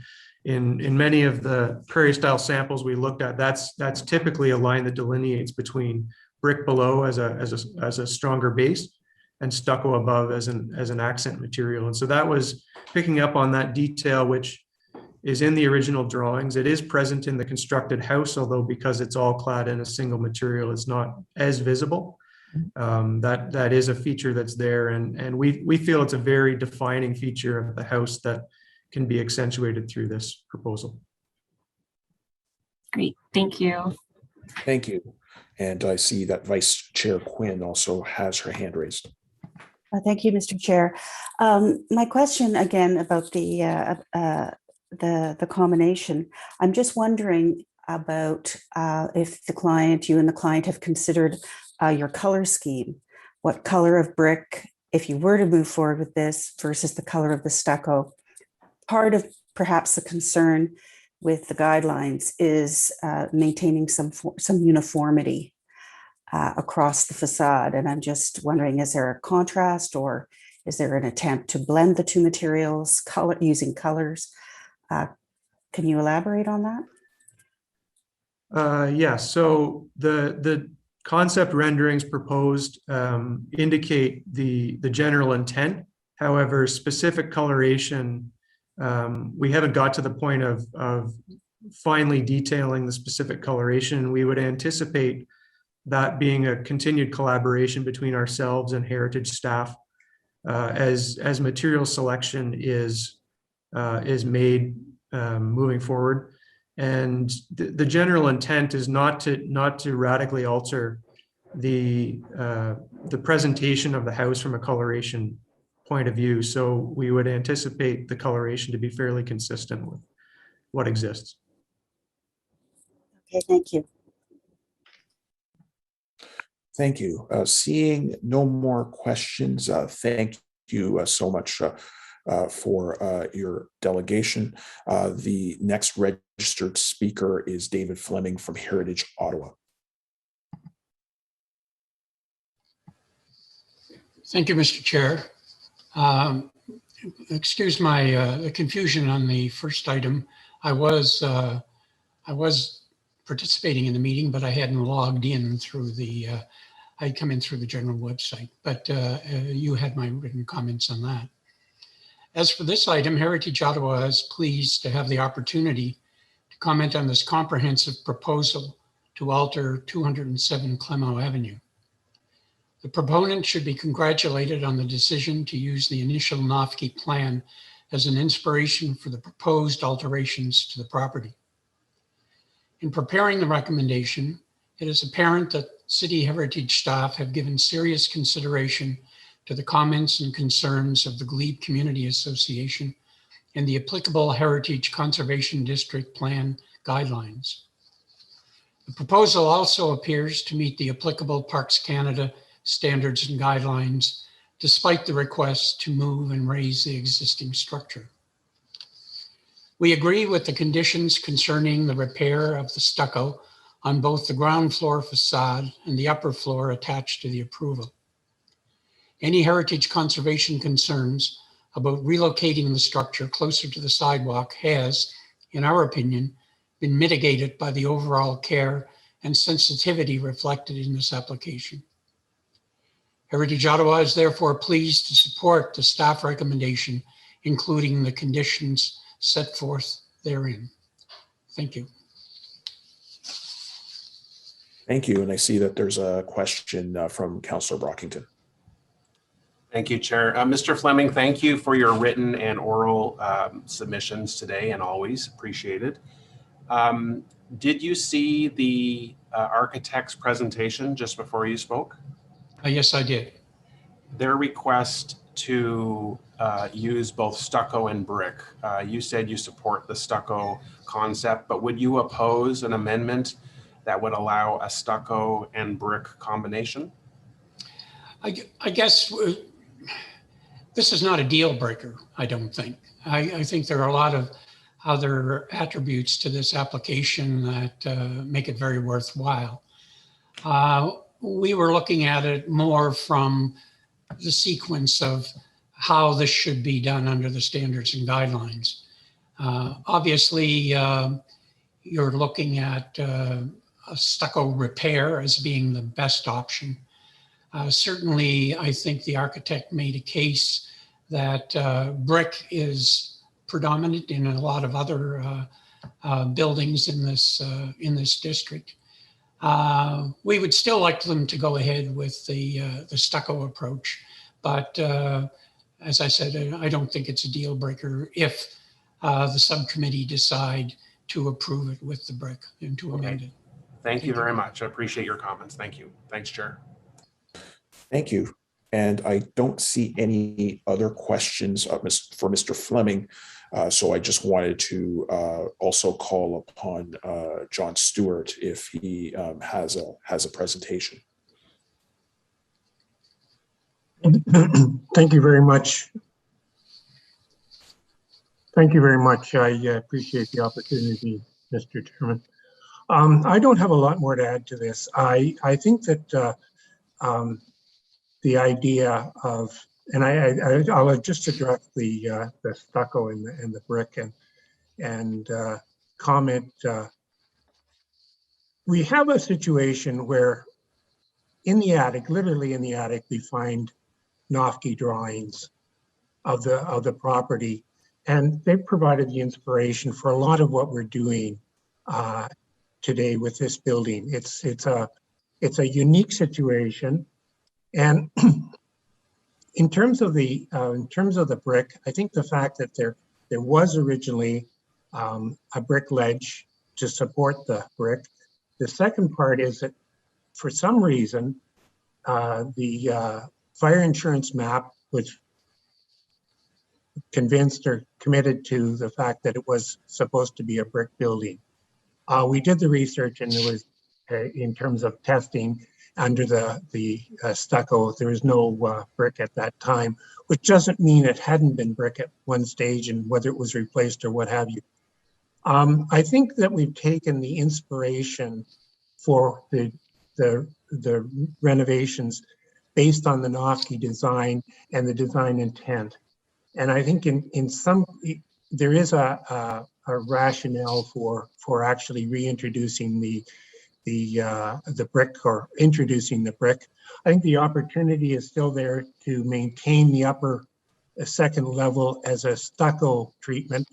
in many of the prairie style samples we looked at, that's typically a line that delineates between brick below as a stronger base and stucco above as an accent material. And so that was picking up on that detail, which is in the original drawings. It is present in the constructed house, although because it's all clad in a single material, it's not as visible. That is a feature that's there, and we feel it's a very defining feature of the house that can be accentuated through this proposal. Great, thank you. Thank you. And I see that Vice Chair Quinn also has her hand raised. Thank you, Mr. Chair. My question again about the combination. I'm just wondering about if you and the client have considered your color scheme. What color of brick, if you were to move forward with this, versus the color of the stucco. Part of perhaps the concern with the guidelines is maintaining some uniformity across the facade. And I'm just wondering, is there a contrast, or is there an attempt to blend the two materials, using colors? Can you elaborate on that? Yeah, so the concept renderings proposed indicate the general intent. However, specific coloration, we haven't got to the point of finally detailing the specific coloration. We would anticipate that being a continued collaboration between ourselves and heritage staff as material selection is made moving forward. And the general intent is not to radically alter the presentation of the house from a coloration point of view. So we would anticipate the coloration to be fairly consistent with what exists. Okay, thank you. Thank you. Seeing no more questions, thank you so much for your delegation. The next registered speaker is David Fleming from Heritage Ottawa. Thank you, Mr. Chair. Excuse my confusion on the first item. I was participating in the meeting, but I hadn't logged in through the, I'd come in through the general website, but you had my written comments on that. As for this item, Heritage Ottawa is pleased to have the opportunity to comment on this comprehensive proposal to alter 207 Clemo Avenue. The proponent should be congratulated on the decision to use the initial Nofke plan as an inspiration for the proposed alterations to the property. In preparing the recommendation, it is apparent that City Heritage staff have given serious consideration to the comments and concerns of the Glebe Community Association and the applicable Heritage Conservation District Plan guidelines. The proposal also appears to meet the applicable Parks Canada standards and guidelines, despite the request to move and raise the existing structure. We agree with the conditions concerning the repair of the stucco on both the ground floor facade and the upper floor attached to the approval. Any heritage conservation concerns about relocating the structure closer to the sidewalk has, in our opinion, been mitigated by the overall care and sensitivity reflected in this application. Heritage Ottawa is therefore pleased to support the staff recommendation, including the conditions set forth therein. Thank you. Thank you. And I see that there's a question from Councillor Brockington. Thank you, Chair. Mr. Fleming, thank you for your written and oral submissions today and always appreciated. Did you see the architect's presentation just before you spoke? Yes, I did. Their request to use both stucco and brick. You said you support the stucco concept, but would you oppose an amendment that would allow a stucco and brick combination? I guess this is not a deal breaker, I don't think. I think there are a lot of other attributes to this application that make it very worthwhile. We were looking at it more from the sequence of how this should be done under the standards and guidelines. Obviously, you're looking at a stucco repair as being the best option. Certainly, I think the architect made a case that brick is predominant in a lot of other buildings in this district. We would still like them to go ahead with the stucco approach, but as I said, I don't think it's a deal breaker if the subcommittee decide to approve it with the brick and to amend it. Thank you very much. I appreciate your comments. Thank you. Thanks, Chair. Thank you. And I don't see any other questions for Mr. Fleming. So I just wanted to also call upon John Stewart if he has a presentation. Thank you very much. Thank you very much. I appreciate the opportunity, Mr. Chairman. I don't have a lot more to add to this. I think that the idea of, and I'll just address the stucco and the brick and comment. We have a situation where in the attic, literally in the attic, we find Nofke drawings of the property, and they've provided the inspiration for a lot of what we're doing today with this building. It's a unique situation, and in terms of the brick, I think the fact that there was originally a brick ledge to support the brick. The second part is that for some reason the fire insurance map was convinced or committed to the fact that it was supposed to be a brick building. We did the research, and there was, in terms of testing under the stucco, there was no brick at that time, which doesn't mean it hadn't been brick at one stage and whether it was replaced or what have you. I think that we've taken the inspiration for the renovations based on the Nofke design and the design intent. And I think in some, there is a rationale for actually reintroducing the brick or introducing the brick. I think the opportunity is still there to maintain the upper second level as a stucco treatment.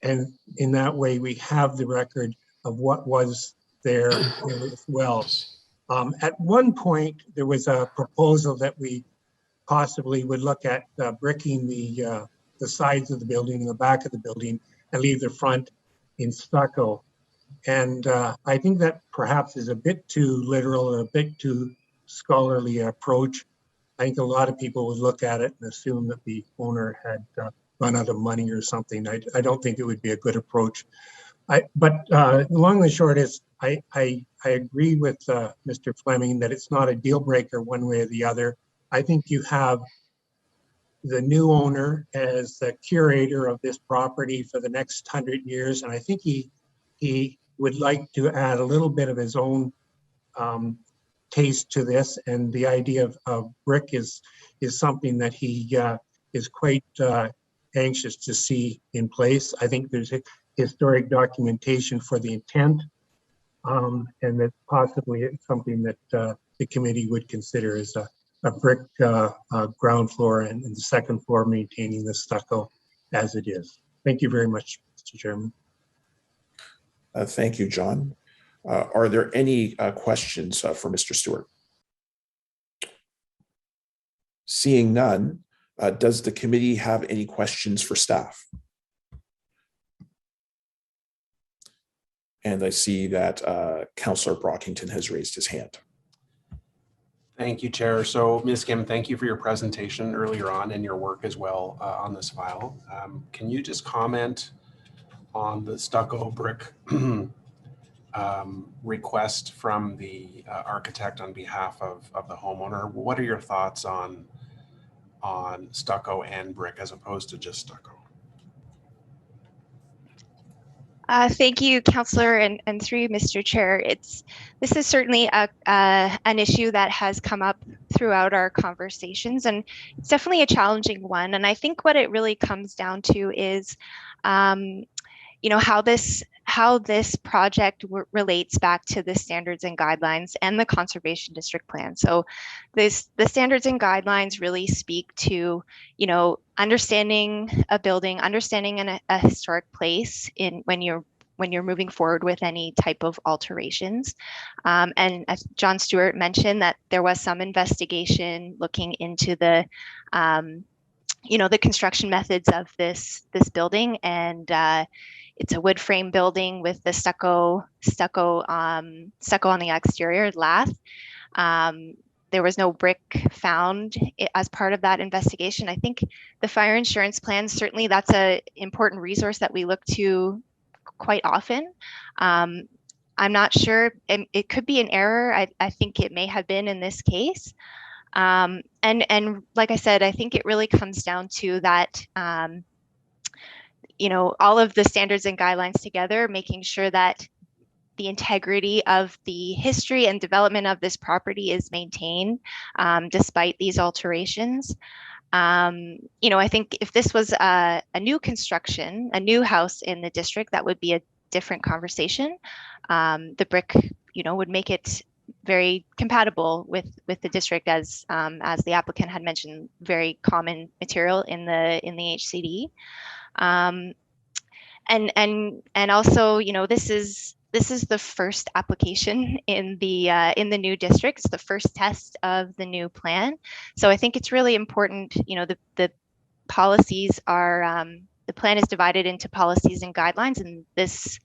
And in that way, we have the record of what was there as well. At one point, there was a proposal that we possibly would look at bricking the sides of the building and the back of the building and leave the front in stucco. And I think that perhaps is a bit too literal or a bit too scholarly approach. I think a lot of people would look at it and assume that the owner had run out of money or something. I don't think it would be a good approach. But long and short is, I agree with Mr. Fleming that it's not a deal breaker one way or the other. I think you have the new owner as the curator of this property for the next 100 years. And I think he would like to add a little bit of his own taste to this. And the idea of brick is something that he is quite anxious to see in place. I think there's historic documentation for the intent, and that possibly it's something that the committee would consider as a brick ground floor and the second floor maintaining the stucco as it is. Thank you very much, Mr. Chairman. Thank you, John. Are there any questions for Mr. Stewart? Seeing none, does the committee have any questions for staff? And I see that Councillor Brockington has raised his hand. Thank you, Chair. So, Ms. Kim, thank you for your presentation earlier on and your work as well on this file. Can you just comment on the stucco brick request from the architect on behalf of the homeowner? What are your thoughts on stucco and brick as opposed to just stucco? Thank you, Councillor, and through you, Mr. Chair. This is certainly an issue that has come up throughout our conversations, and it's definitely a challenging one. And I think what it really comes down to is, how this project relates back to the standards and guidelines and the conservation district plan. So the standards and guidelines really speak to, understanding a building, understanding a historic place when you're moving forward with any type of alterations. And as John Stewart mentioned, that there was some investigation looking into the construction methods of this building, and it's a wood frame building with the stucco on the exterior lath. There was no brick found as part of that investigation. I think the fire insurance plan, certainly that's an important resource that we look to quite often. I'm not sure, it could be an error. I think it may have been in this case. And like I said, I think it really comes down to that, all of the standards and guidelines together, making sure that the integrity of the history and development of this property is maintained despite these alterations. I think if this was a new construction, a new house in the district, that would be a different conversation. The brick, would make it very compatible with the district, as the applicant had mentioned, very common material in the HCD. And also, this is the first application in the new district. It's the first test of the new plan. So I think it's really important, the policies are, the plan is divided into policies and guidelines, and this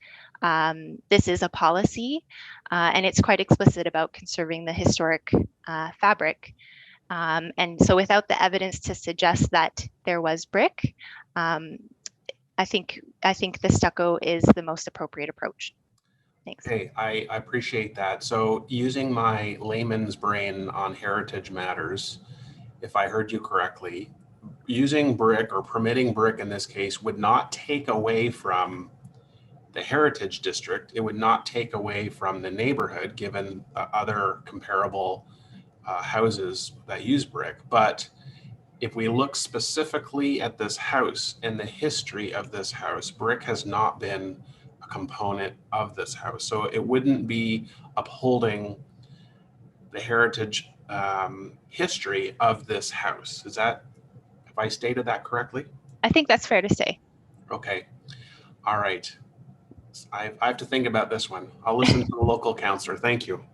is a policy, and it's quite explicit about conserving the historic fabric. And so without the evidence to suggest that there was brick, I think the stucco is the most appropriate approach. Thanks. Okay, I appreciate that. So using my layman's brain on heritage matters, if I heard you correctly, using brick or permitting brick in this case would not take away from the heritage district. It would not take away from the neighborhood, given other comparable houses that use brick. But if we look specifically at this house and the history of this house, brick has not been a component of this house. So it wouldn't be upholding the heritage history of this house. Is that, have I stated that correctly? I think that's fair to say. Okay. All right. I have to think about this one. I'll listen to the local councillor. Thank you.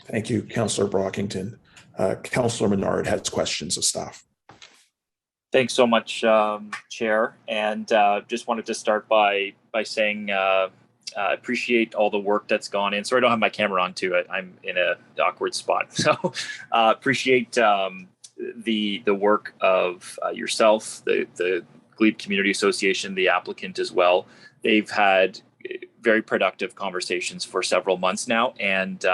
Thank you, Councillor Brockington. Councillor Menard has questions of staff. Thanks so much, Chair. And just wanted to start by by saying I appreciate all the work that's gone in. Sorry, I don't have my camera on too. I'm in a awkward spot. So appreciate the work of yourself, the Glebe Community Association, the applicant as well. They've had very productive conversations for several months now, and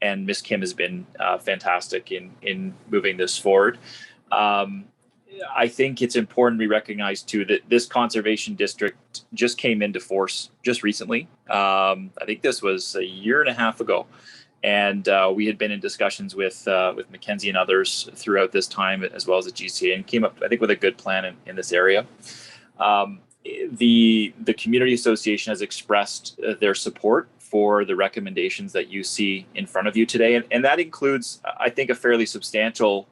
Ms. Kim has been fantastic in moving this forward. I think it's important we recognize too that this conservation district just came into force just recently. I think this was a year and a half ago, and we had been in discussions with Mackenzie and others throughout this time, as well as the GCA, and came up, I think, with a good plan in this area. The community association has expressed their support for the recommendations that you see in front of you today, and that includes, I think, a fairly substantial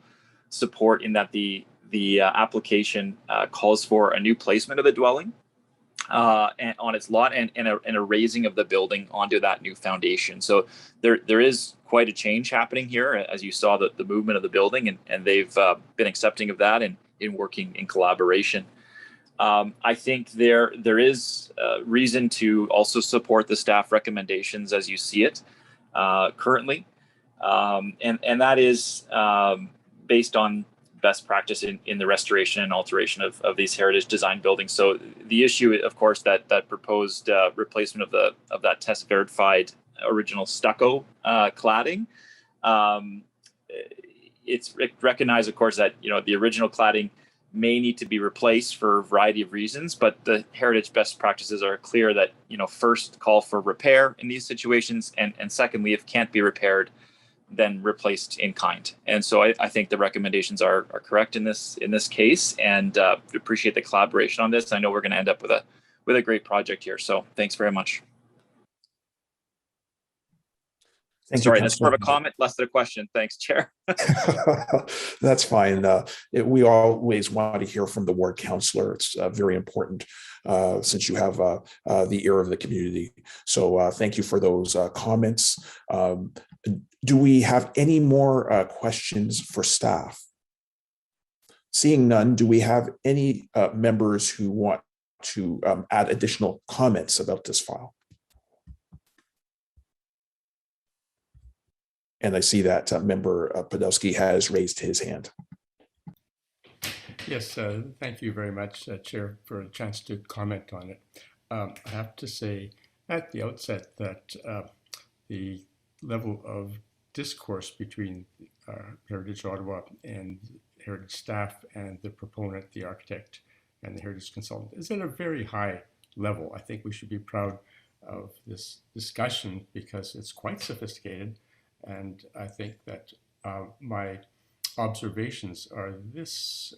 support in that the application calls for a new placement of the dwelling and on its lot, and a raising of the building onto that new foundation. So there is quite a change happening here, as you saw the movement of the building, and they've been accepting of that and in working in collaboration. I think there is reason to also support the staff recommendations as you see it currently, and that is based on best practice in the restoration and alteration of these heritage design buildings. So the issue, of course, that proposed replacement of that test verified original stucco cladding, it's recognized, of course, that the original cladding may need to be replaced for a variety of reasons, but the heritage best practices are clear that first call for repair in these situations, and secondly, if can't be repaired, then replaced in kind. And so I think the recommendations are correct in this case, and appreciate the collaboration on this. I know we're going to end up with a great project here. So thanks very much. Sorry, that's more of a comment, less than a question. Thanks, Chair. That's fine. We always want to hear from the ward councillor. It's very important since you have the ear of the community. So thank you for those comments. Do we have any more questions for staff? Seeing none, do we have any members who want to add additional comments about this file? And I see that member Podolsky has raised his hand. Yes, thank you very much, Chair, for a chance to comment on it. I have to say at the outset that the level of discourse between Heritage Ottawa and Heritage staff and the proponent, the architect, and the Heritage consultant is at a very high level. I think we should be proud of this discussion because it's quite sophisticated. And I think that my observations are this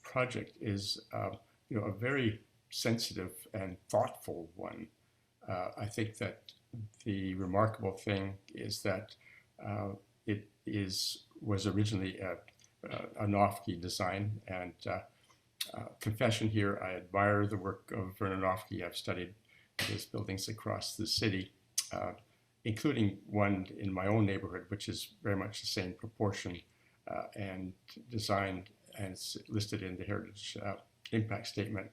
project is a very sensitive and thoughtful one. I think that the remarkable thing is that it was originally a Nofke design, and confession here, I admire the work of Vernon Nofke. I've studied his buildings across the city, including one in my own neighborhood, which is very much the same proportion and designed and listed in the Heritage Impact Statement.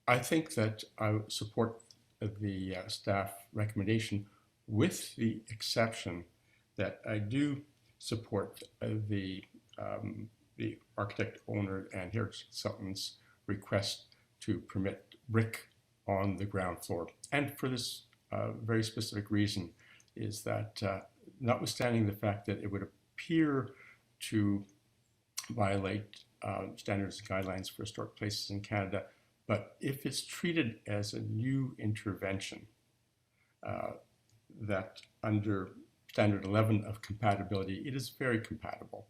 I think that I support the staff recommendation, with the exception that I do support the architect, owner, and Heritage consultant's request to permit brick on the ground floor. And for this very specific reason is that notwithstanding the fact that it would appear to violate standards and guidelines for historic places in Canada, but if it's treated as a new intervention, that under standard 11 of compatibility, it is very compatible.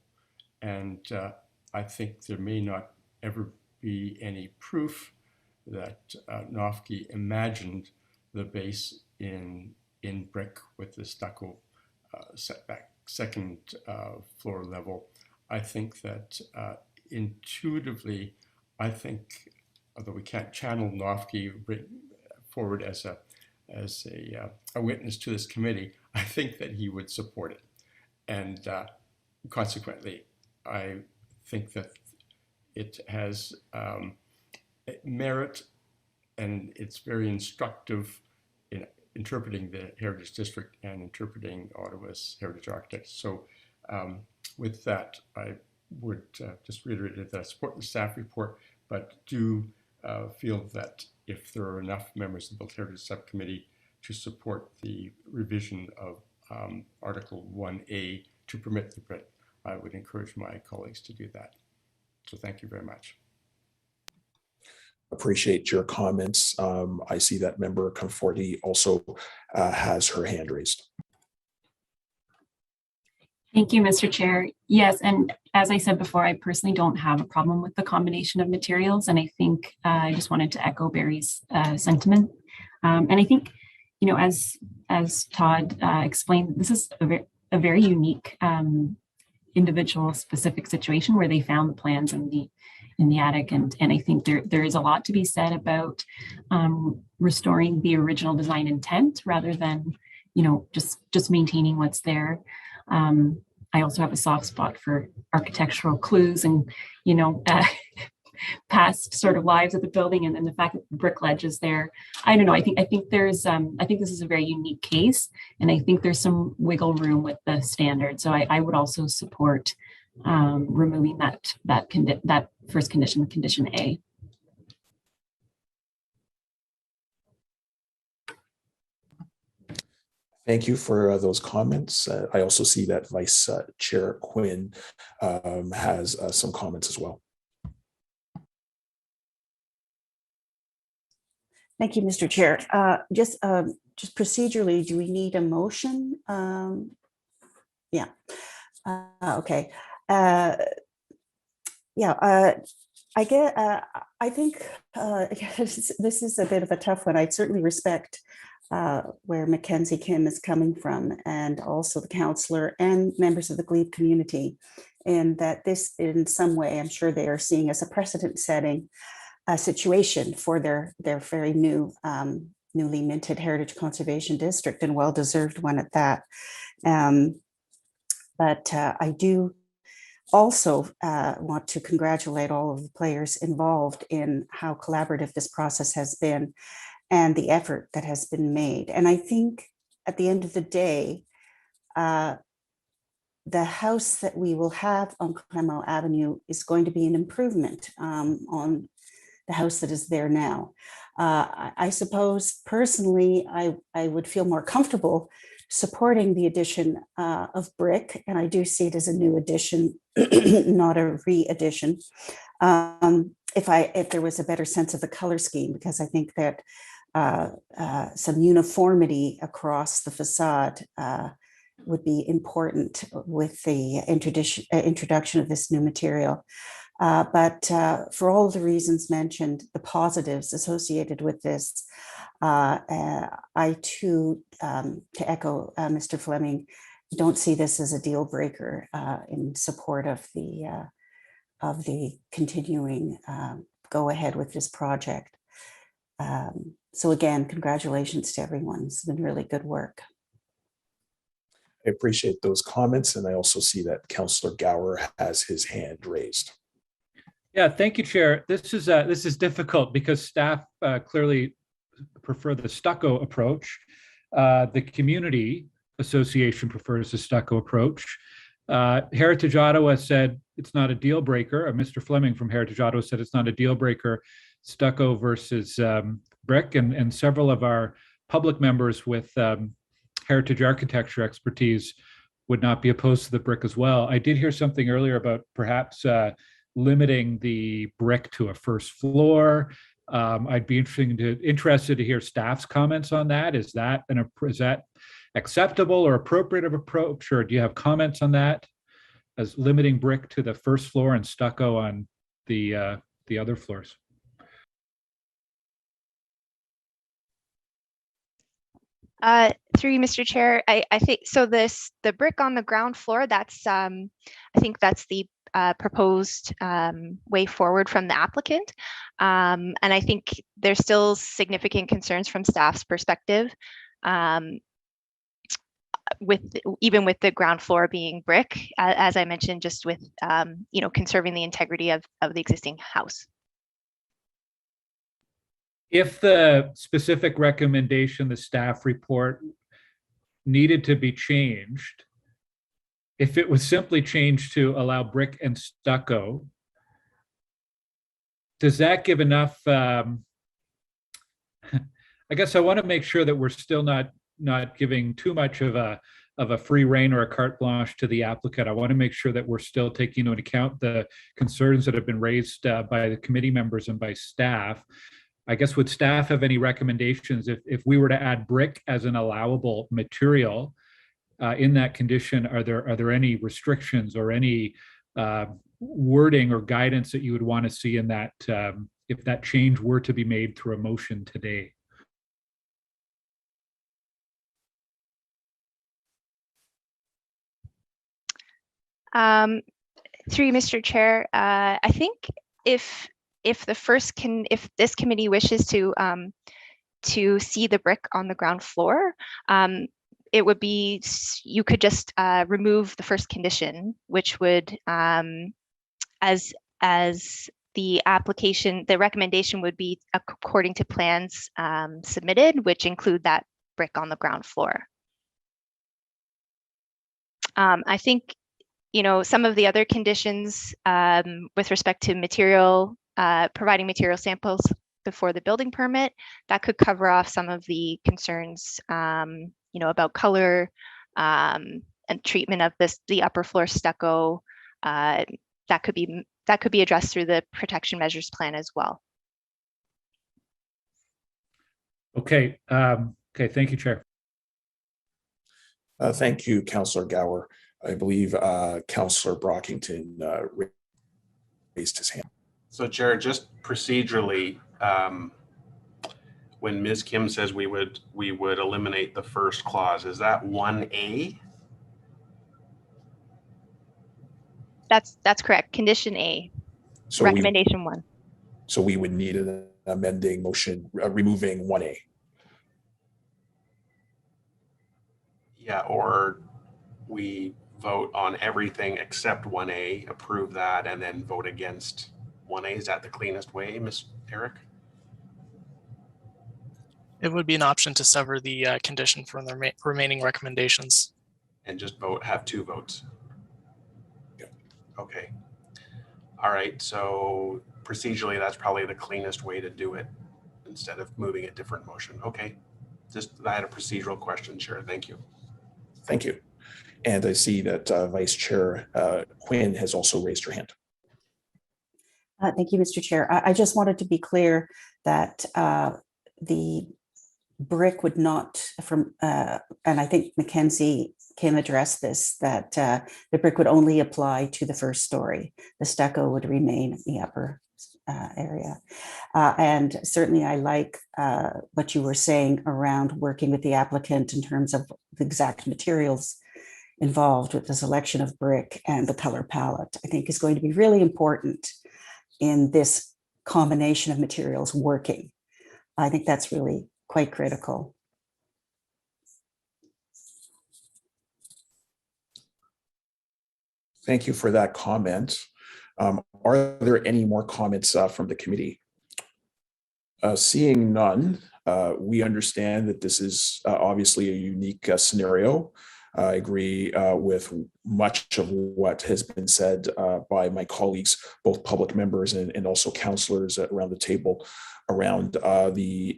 And I think there may not ever be any proof that Nofke imagined the base in brick with the stucco setback second floor level. I think that intuitively, I think, although we can't channel Nofke forward as a witness to this committee, I think that he would support it. And consequently, I think that it has merit and it's very instructive in interpreting the Heritage District and interpreting Ottawa's heritage architects. So with that, I would just reiterate that I support the staff report, but do feel that if there are enough members of the Heritage Subcommittee to support the revision of Article 1A to permit the BRIC, I would encourage my colleagues to do that. So thank you very much. Appreciate your comments. I see that member Conforti also has her hand raised. Thank you, Mr. Chair. Yes, and as I said before, I personally don't have a problem with the combination of materials, and I think I just wanted to echo Barry's sentiment. And I think, you know, as Todd explained, this is a very unique individual specific situation where they found the plans in the attic, and I think there is a lot to be said about restoring the original design intent rather than, you know, just maintaining what's there. I also have a soft spot for architectural clues and, you know, past sort of lives of the building, and the fact that the brick ledge is there. I don't know. I think there's I think this is a very unique case, and I think there's some wiggle room with the standard. So I would also support removing that first condition, condition A. Thank you for those comments. I also see that Vice Chair Quinn has some comments as well. Thank you, Mr. Chair. Just procedurally, do we need a motion? Yeah. Okay. Yeah. I think this is a bit of a tough one. I certainly respect where Mackenzie Kim is coming from, and also the councillor and members of the glebe community, and that this in some way, I'm sure they are seeing as a precedent-setting situation for their very new, newly minted Heritage Conservation District, and well-deserved one at that. But I do also want to congratulate all of the players involved in how collaborative this process has been and the effort that has been made. And I think at the end of the day, the house that we will have on Clement Avenue is going to be an improvement on the house that is there now. I suppose personally, I would feel more comfortable supporting the addition of brick, and I do see it as a new addition, not a re-addition. If there was a better sense of the color scheme, because I think that some uniformity across the facade would be important with the introduction of this new material. But for all the reasons mentioned, the positives associated with this, I too, to echo Mr. Fleming, don't see this as a deal breaker in support of the continuing go ahead with this project. So again, congratulations to everyone. It's been really good work. I appreciate those comments, and I also see that Councillor Gower has his hand raised. Yeah, thank you, Chair. This is difficult because staff clearly prefer the stucco approach. The community association prefers the stucco approach. Heritage Ottawa said it's not a deal breaker. Mr. Fleming from Heritage Ottawa said it's not a deal breaker, stucco versus brick, and several of our public members with heritage architecture expertise would not be opposed to the brick as well. I did hear something earlier about perhaps limiting the brick to a first floor. I'd be interested to hear staff's comments on that. Is that acceptable or appropriate of approach, or do you have comments on that, as limiting brick to the first floor and stucco on the other floors? Through you, Mr. Chair, I think so. The brick on the ground floor, that's I think that's the proposed way forward from the applicant, and I think there's still significant concerns from staff's perspective, even with the ground floor being brick, as I mentioned, just with conserving the integrity of the existing house. If the specific recommendation, the staff report, needed to be changed, if it was simply changed to allow brick and stucco, does that give enough? I guess I want to make sure that we're still not giving too much of a free rein or a carte blanche to the applicant. I want to make sure that we're still taking into account the concerns that have been raised by the committee members and by staff. I guess would staff have any recommendations if we were to add brick as an allowable material in that condition? Are there any restrictions or any wording or guidance that you would want to see in that if that change were to be made through a motion today? Through you, Mr. Chair, I think if this committee wishes to see the brick on the ground floor, it would be, you could just remove the first condition, which would, as the application, the recommendation would be according to plans submitted, which include that brick on the ground floor. I think, you know, some of the other conditions with respect to material, providing material samples before the building permit, that could cover off some of the concerns, you know, about color and treatment of the upper floor stucco. That could be addressed through the protection measures plan as well. Okay. Okay. Thank you, Chair. Thank you, Councillor Gower. I believe Councillor Brockington raised his hand. So, Chair, just procedurally, when Ms. Kim says we would eliminate the first clause, is that 1A? That's correct. Condition A, So recommendation 1. So we would need an amending motion removing 1A. Yeah, or we vote on everything except 1A, approve that, and then vote against 1A. Is that the cleanest way, Ms. Eric? It would be an option to sever the condition from the remaining recommendations. And just have 2 votes. Okay. All right. So procedurally, that's probably the cleanest way to do it instead of moving a different motion. Okay. Just, I had a procedural question, Chair. Thank you. Thank you. And I see that Vice Chair Quinn has also raised her hand. Thank you, Mr. Chair. I just wanted to be clear that the brick would not, and I think Mackenzie Kim addressed this, that the brick would only apply to the first story. The stucco would remain in the upper area. And certainly I like what you were saying around working with the applicant in terms of the exact materials involved with the selection of brick and the color palette. I think is going to be really important in this combination of materials working. I think that's really quite critical. Thank you for that comment. Are there any more comments from the committee? Seeing none, we understand that this is obviously a unique scenario. I agree with much of what has been said by my colleagues, both public members and also councillors around the table, around the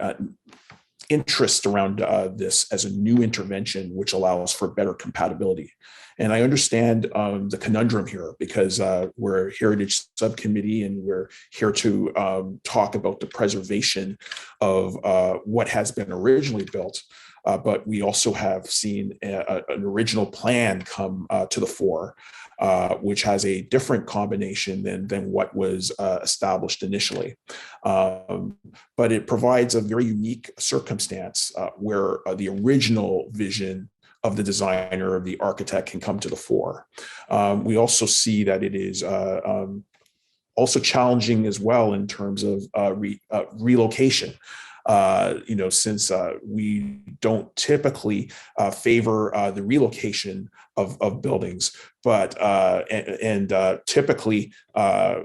interest around this as a new intervention, which allows for better compatibility. And I understand the conundrum here because we're a Heritage Subcommittee and we're here to talk about the preservation of what has been originally built. But we also have seen an original plan come to the fore, which has a different combination than what was established initially. But it provides a very unique circumstance where the original vision of the designer, of the architect, can come to the fore. We also see that it is also challenging as well in terms of relocation. since we don't typically favor the relocation of buildings, but typically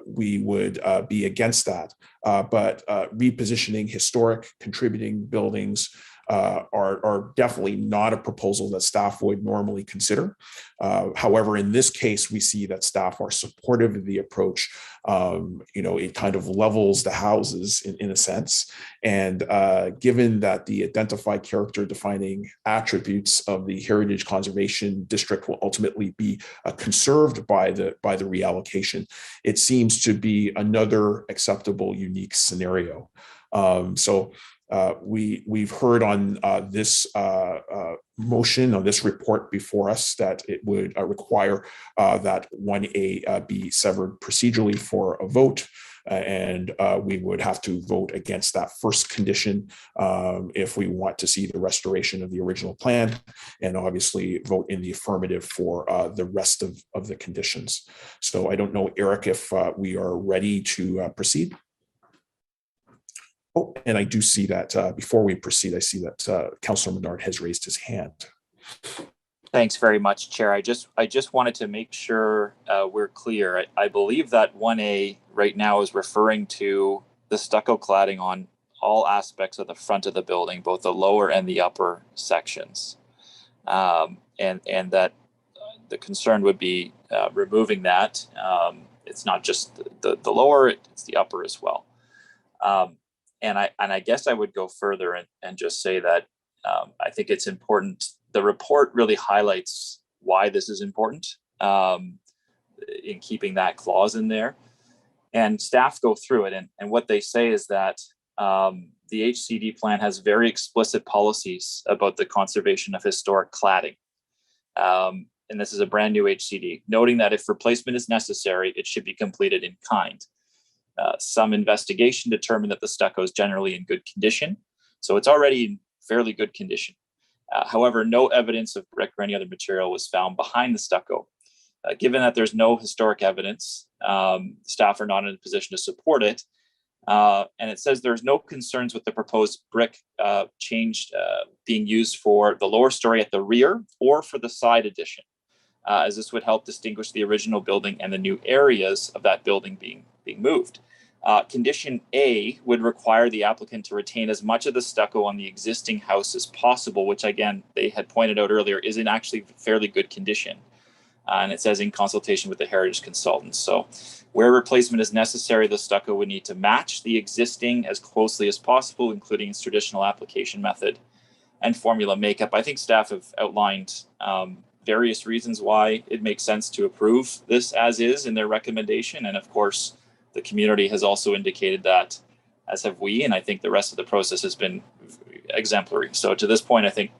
we would be against that. But repositioning historic contributing buildings are definitely not a proposal that staff would normally consider. However, in this case, we see that staff are supportive of the approach. It kind of levels the houses in a sense. And given that the identified character defining attributes of the Heritage Conservation District will ultimately be conserved by the reallocation, it seems to be another acceptable, unique scenario. We've heard on this motion, on this report before us, that it would require that 1A be severed procedurally for a vote. And we would have to vote against that first condition if we want to see the restoration of the original plan, and obviously vote in the affirmative for the rest of the conditions. So I don't know, Eric, if we are ready to proceed. Oh, and I do see that before we proceed, I see that Councillor Menard has raised his hand. Thanks very much, Chair. I just wanted to make sure we're clear. I believe that 1A right now is referring to the stucco cladding on all aspects of the front of the building, both the lower and the upper sections, and that the concern would be removing that. It's not just the lower; it's the upper as well. And I guess I would go further and just say that I think it's important. The report really highlights why this is important in keeping that clause in there. And staff go through it. And what they say is that the HCD plan has very explicit policies about the conservation of historic cladding. And this is a brand new HCD, noting that if replacement is necessary, it should be completed in kind. Some investigation determined that the stucco is generally in good condition, so it's already in fairly good condition. However, no evidence of brick or any other material was found behind the stucco. Given that there's no historic evidence, staff are not in a position to support it. And it says there's no concerns with the proposed brick being used for the lower story at the rear or for the side addition, as this would help distinguish the original building and the new areas of that building being moved. Condition A would require the applicant to retain as much of the stucco on the existing house as possible, which again, they had pointed out earlier, is in actually fairly good condition. And it says in consultation with the heritage consultants. So where replacement is necessary, the stucco would need to match the existing as closely as possible, including its traditional application method and formula makeup. I think staff have outlined various reasons why it makes sense to approve this as is in their recommendation. And of course, the community has also indicated that, as have we, and I think the rest of the process has been exemplary. So to this point, I think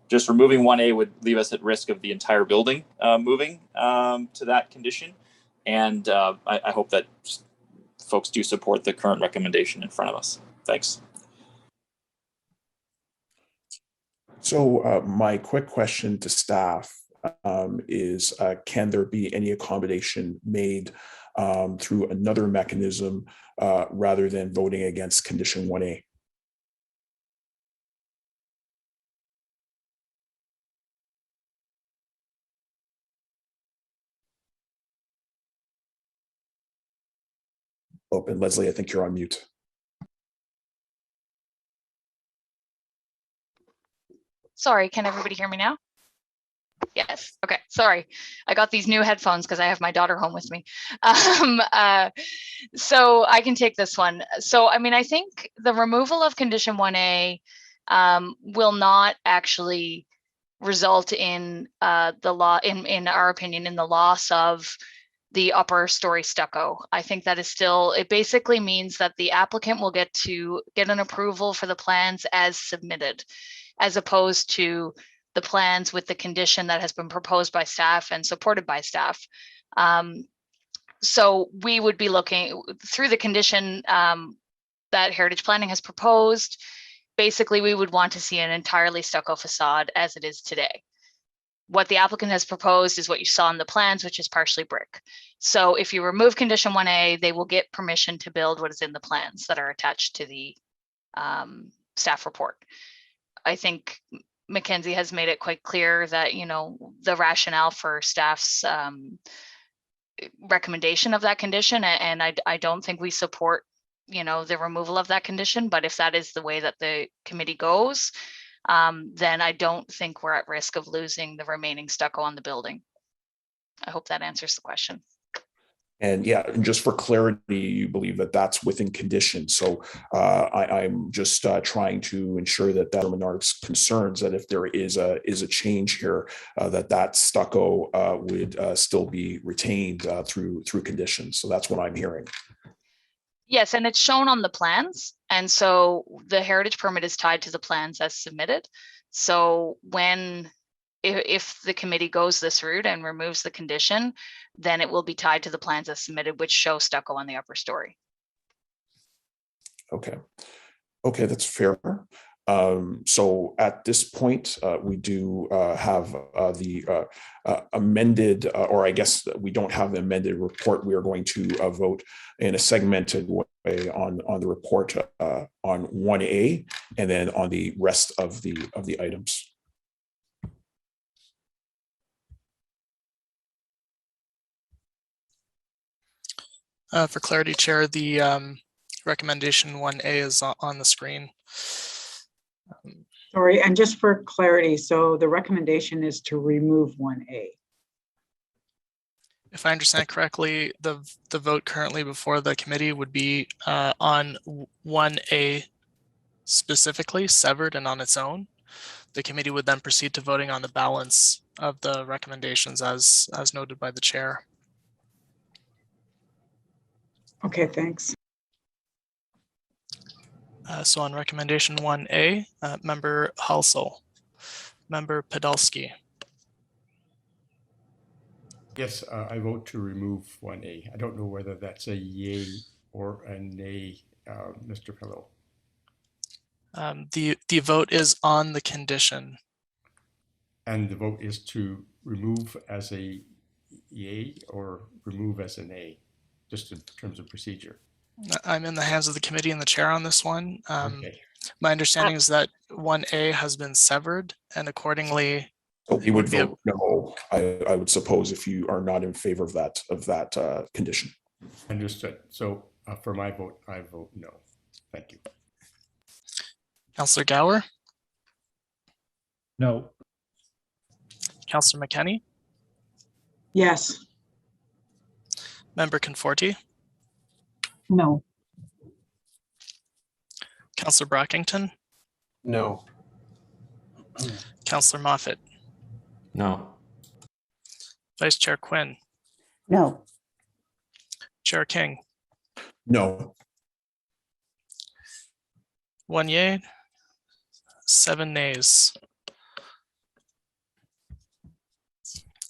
just removing 1A would leave us at risk of the entire building moving to that condition. And I hope that folks do support the current recommendation in front of us. Thanks. So my quick question to staff is, can there be any accommodation made through another mechanism rather than voting against condition 1A? Oh, and Leslie, I think you're on mute. Sorry, can everybody hear me now? Yes. Okay. Sorry. I got these new headphones because I have my daughter home with me. So I can take this one. So, I mean, I think the removal of condition 1A will not actually result in the law, in our opinion, in the loss of the upper story stucco. I think that is still, it basically means that the applicant will get an approval for the plans as submitted, as opposed to the plans with the condition that has been proposed by staff and supported by staff. So we would be looking through the condition that Heritage Planning has proposed. Basically, we would want to see an entirely stucco facade as it is today. What the applicant has proposed is what you saw in the plans, which is partially brick. So if you remove condition 1A, they will get permission to build what is in the plans that are attached to the staff report. I think Mackenzie has made it quite clear that, you know, the rationale for staff's recommendation of that condition, and I don't think we support, you know, the removal of that condition, but if that is the way that the committee goes, then I don't think we're at risk of losing the remaining stucco on the building. I hope that answers the question. And yeah, and just for clarity, you believe that that's within condition. So I'm just trying to ensure that Menard's concerns that if there is a change here, that stucco would still be retained through conditions. So that's what I'm hearing. Yes, and it's shown on the plans. And so the heritage permit is tied to the plans as submitted. So if the committee goes this route and removes the condition, then it will be tied to the plans as submitted, which show stucco on the upper story. Okay, that's fair. So at this point, we do have the amended, or I guess we don't have the amended report. We are going to vote in a segmented way on the report on 1A, and then on the rest of the items. For clarity, Chair, the recommendation 1A is on the screen. Sorry, and just for clarity, so the recommendation is to remove 1A. If I understand correctly, the vote currently before the committee would be on 1A specifically, severed and on its own. The committee would then proceed to voting on the balance of the recommendations as noted by the chair. Okay, thanks. So on recommendation 1A, Member Halsall, Member Podolsky. Yes, I vote to remove 1A. I don't know whether that's a yay or a nay, Mr. Pillow. The vote is on the condition. And the vote is to remove as a yay or remove as a nay, just in terms of procedure. I'm in the hands of the committee and the chair on this one. Okay. My understanding is that 1A has been severed, and accordingly, you would vote no. I would suppose if you are not in favor of that condition. Understood. So for my vote, I vote no. Thank you. Councillor Gower. No. Councillor McKenney. Yes. Member Conforti. No. Councillor Brockington. No. Councillor Moffat. No. Vice Chair Quinn. No. Chair King. No. 1 yay, 7 nays.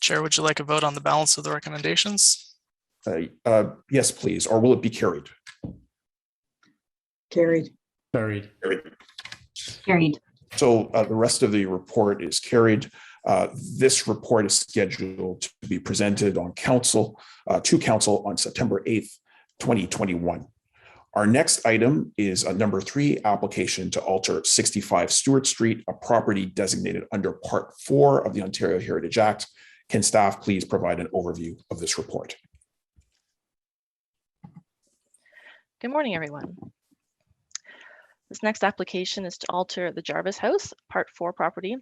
Chair, would you like a vote on the balance of the recommendations? Yes, please. Or will it be carried? Carried. Carried. Carried. So the rest of the report is carried. This report is scheduled to be presented on to council on September 8th, 2021. Our next item is number 3, application to alter 65 Stewart Street, a property designated under Part 4 of the Ontario Heritage Act. Can staff please provide an overview of this report? Good morning, everyone. This next application is to alter the Jarvis House, Part 4 property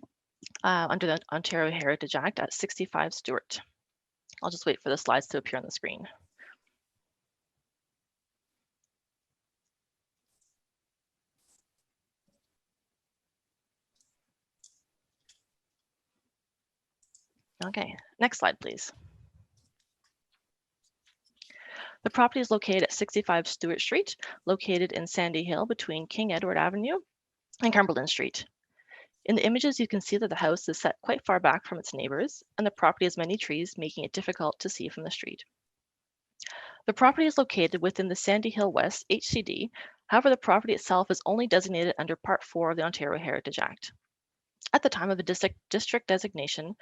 under the Ontario Heritage Act at 65 Stewart. I'll just wait for the slides to appear on the screen. Okay, next slide, please. The property is located at 65 Stewart Street, located in Sandy Hill between King Edward Avenue and Cumberland Street. In the images, you can see that the house is set quite far back from its neighbors, and the property has many trees, making it difficult to see from the street. The property is located within the Sandy Hill West HCD. However, the property itself is only designated under Part 4 of the Ontario Heritage Act. At the time of the district designation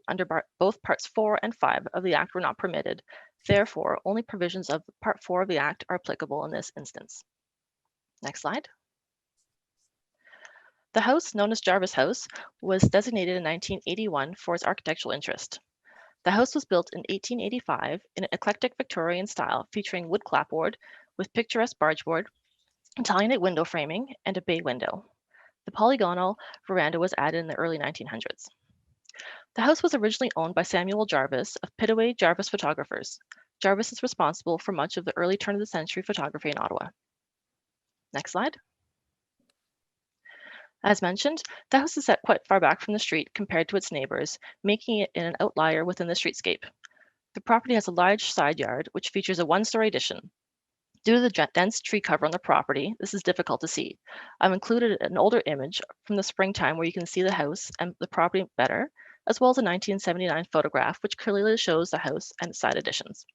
under both Parts 4 and 5 of the Act were not permitted. Therefore, only provisions of Part 4 of the Act are applicable in this instance. Next slide. The house, known as Jarvis House, was designated in 1981 for its architectural interest. The house was built in 1885 in an eclectic Victorian style featuring wood clapboard with picturesque bargeboard, Italianate window framing, and a bay window. The polygonal veranda was added in the early 1900s. The house was originally owned by Samuel Jarvis of Pittaway Jarvis Photographers. Jarvis is responsible for much of the early turn of the century photography in Ottawa. Next slide. As mentioned, the house is set quite far back from the street compared to its neighbors, making it an outlier within the streetscape. The property has a large side yard, which features a one-story addition. Due to the dense tree cover on the property, this is difficult to see. I've included an older image from the springtime where you can see the house and the property better, as well as a 1979 photograph, which clearly shows the house and its side additions.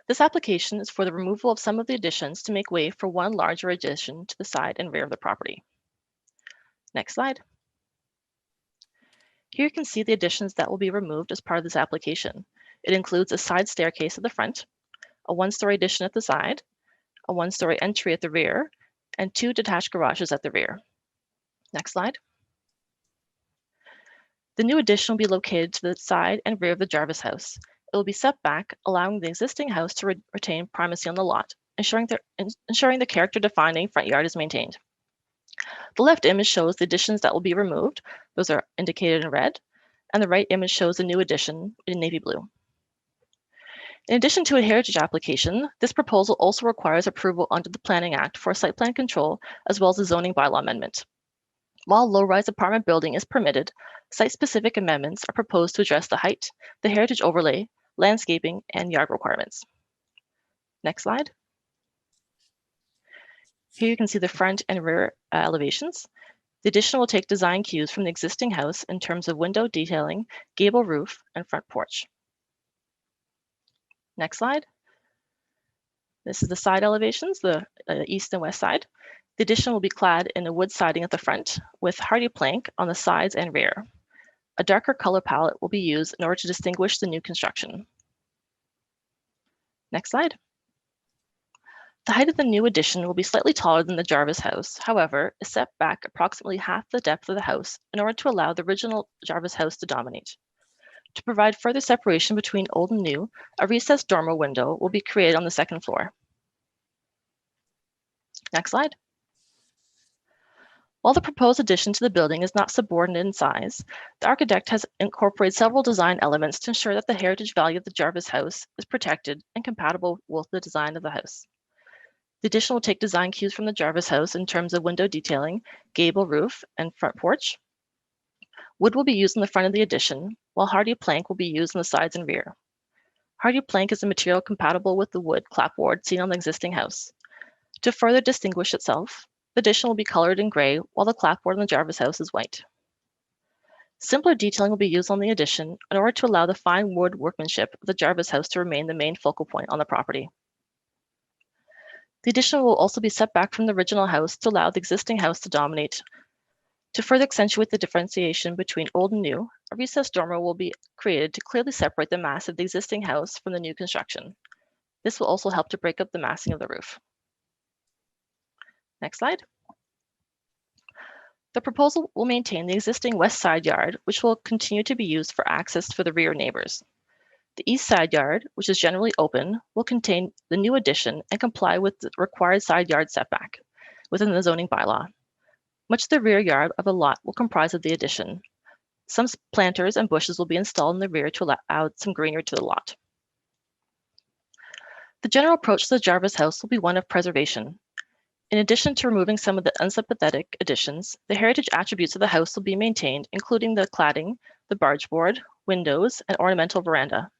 This application is for the removal of some of the additions to make way for one larger addition to the side and rear of the property. Next slide. Here you can see the additions that will be removed as part of this application. It includes a side staircase at the front, a one-story addition at the side, a one-story entry at the rear, and 2 detached garages at the rear. Next slide. The new addition will be located to the side and rear of the Jarvis house. It will be set back, allowing the existing house to retain primacy on the lot, ensuring the character-defining front yard is maintained. The left image shows the additions that will be removed. Those are indicated in red, and the right image shows the new addition in navy blue. In addition to a heritage application, this proposal also requires approval under the Planning Act for site plan control, as well as a zoning bylaw amendment. While low-rise apartment building is permitted, site-specific amendments are proposed to address the height, the heritage overlay, landscaping, and yard requirements. Next slide. Here you can see the front and rear elevations. The addition will take design cues from the existing house in terms of window detailing, gable roof, and front porch. Next slide. This is the side elevations, the east and west side. The addition will be clad in a wood siding at the front with hardy plank on the sides and rear. A darker color palette will be used in order to distinguish the new construction. Next slide. The height of the new addition will be slightly taller than the Jarvis house, however, is set back approximately half the depth of the house in order to allow the original Jarvis house to dominate. To provide further separation between old and new, a recessed dormer window will be created on the second floor. Next slide. While the proposed addition to the building is not subordinate in size, the architect has incorporated several design elements to ensure that the heritage value of the Jarvis house is protected and compatible with the design of the house. The addition will take design cues from the Jarvis house in terms of window detailing, gable roof, and front porch. Wood will be used in the front of the addition, while hardy plank will be used on the sides and rear. Hardy plank is a material compatible with the wood clapboard seen on the existing house. To further distinguish itself, the addition will be colored in gray, while the clapboard on the Jarvis house is white. Simpler detailing will be used on the addition in order to allow the fine wood workmanship of the Jarvis house to remain the main focal point on the property. The addition will also be set back from the original house to allow the existing house to dominate. To further accentuate the differentiation between old and new, a recessed dormer will be created to clearly separate the mass of the existing house from the new construction. This will also help to break up the massing of the roof. Next slide. The proposal will maintain the existing west side yard, which will continue to be used for access for the rear neighbors. The east side yard, which is generally open, will contain the new addition and comply with the required side yard setback within the zoning bylaw. Much of the rear yard of a lot will comprise of the addition. Some planters and bushes will be installed in the rear to allow some greenery to the lot. The general approach to the Jarvis house will be one of preservation. In addition to removing some of the unsympathetic additions, the heritage attributes of the house will be maintained, including the cladding, the bargeboard, windows, and ornamental veranda.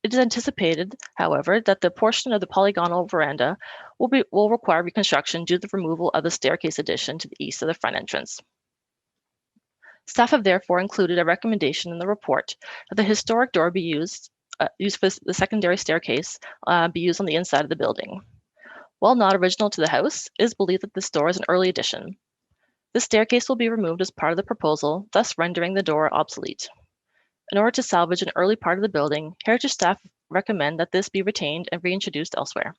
It is anticipated, however, that the portion of the polygonal veranda will require reconstruction due to the removal of the staircase addition to the east of the front entrance. Staff have therefore included a recommendation in the report that the historic door be used for the secondary staircase be used on the inside of the building. While not original to the house, it is believed that this door is an early addition. The staircase will be removed as part of the proposal, thus rendering the door obsolete. In order to salvage an early part of the building, heritage staff recommend that this be retained and reintroduced elsewhere.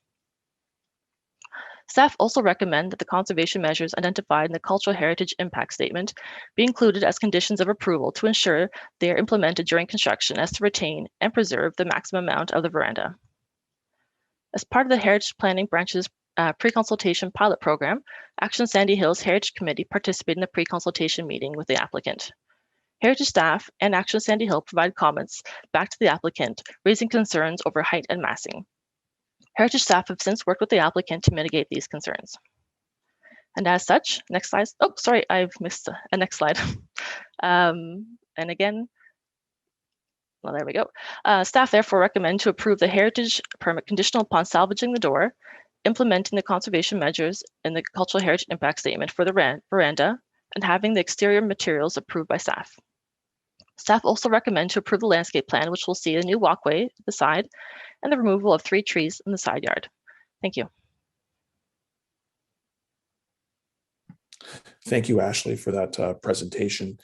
Staff also recommend that the conservation measures identified in the Cultural Heritage Impact Statement be included as conditions of approval to ensure they are implemented during construction as to retain and preserve the maximum amount of the veranda. As part of the Heritage Planning Branch's pre-consultation pilot program, Action Sandy Hills Heritage Committee participated in the pre-consultation meeting with the applicant. Heritage staff and Action Sandy Hill provide comments back to the applicant, raising concerns over height and massing. Heritage staff have since worked with the applicant to mitigate these concerns. And as such, next slide. Oh, sorry, I've missed a next slide. And again, well, there we go. Staff therefore recommend to approve the heritage permit conditional upon salvaging the door, implementing the conservation measures in the Cultural Heritage Impact Statement for the veranda, and having the exterior materials approved by staff. Staff also recommend to approve the landscape plan, which will see a new walkway at the side and the removal of 3 trees in the side yard. Thank you. Thank you, Ashley, for that presentation.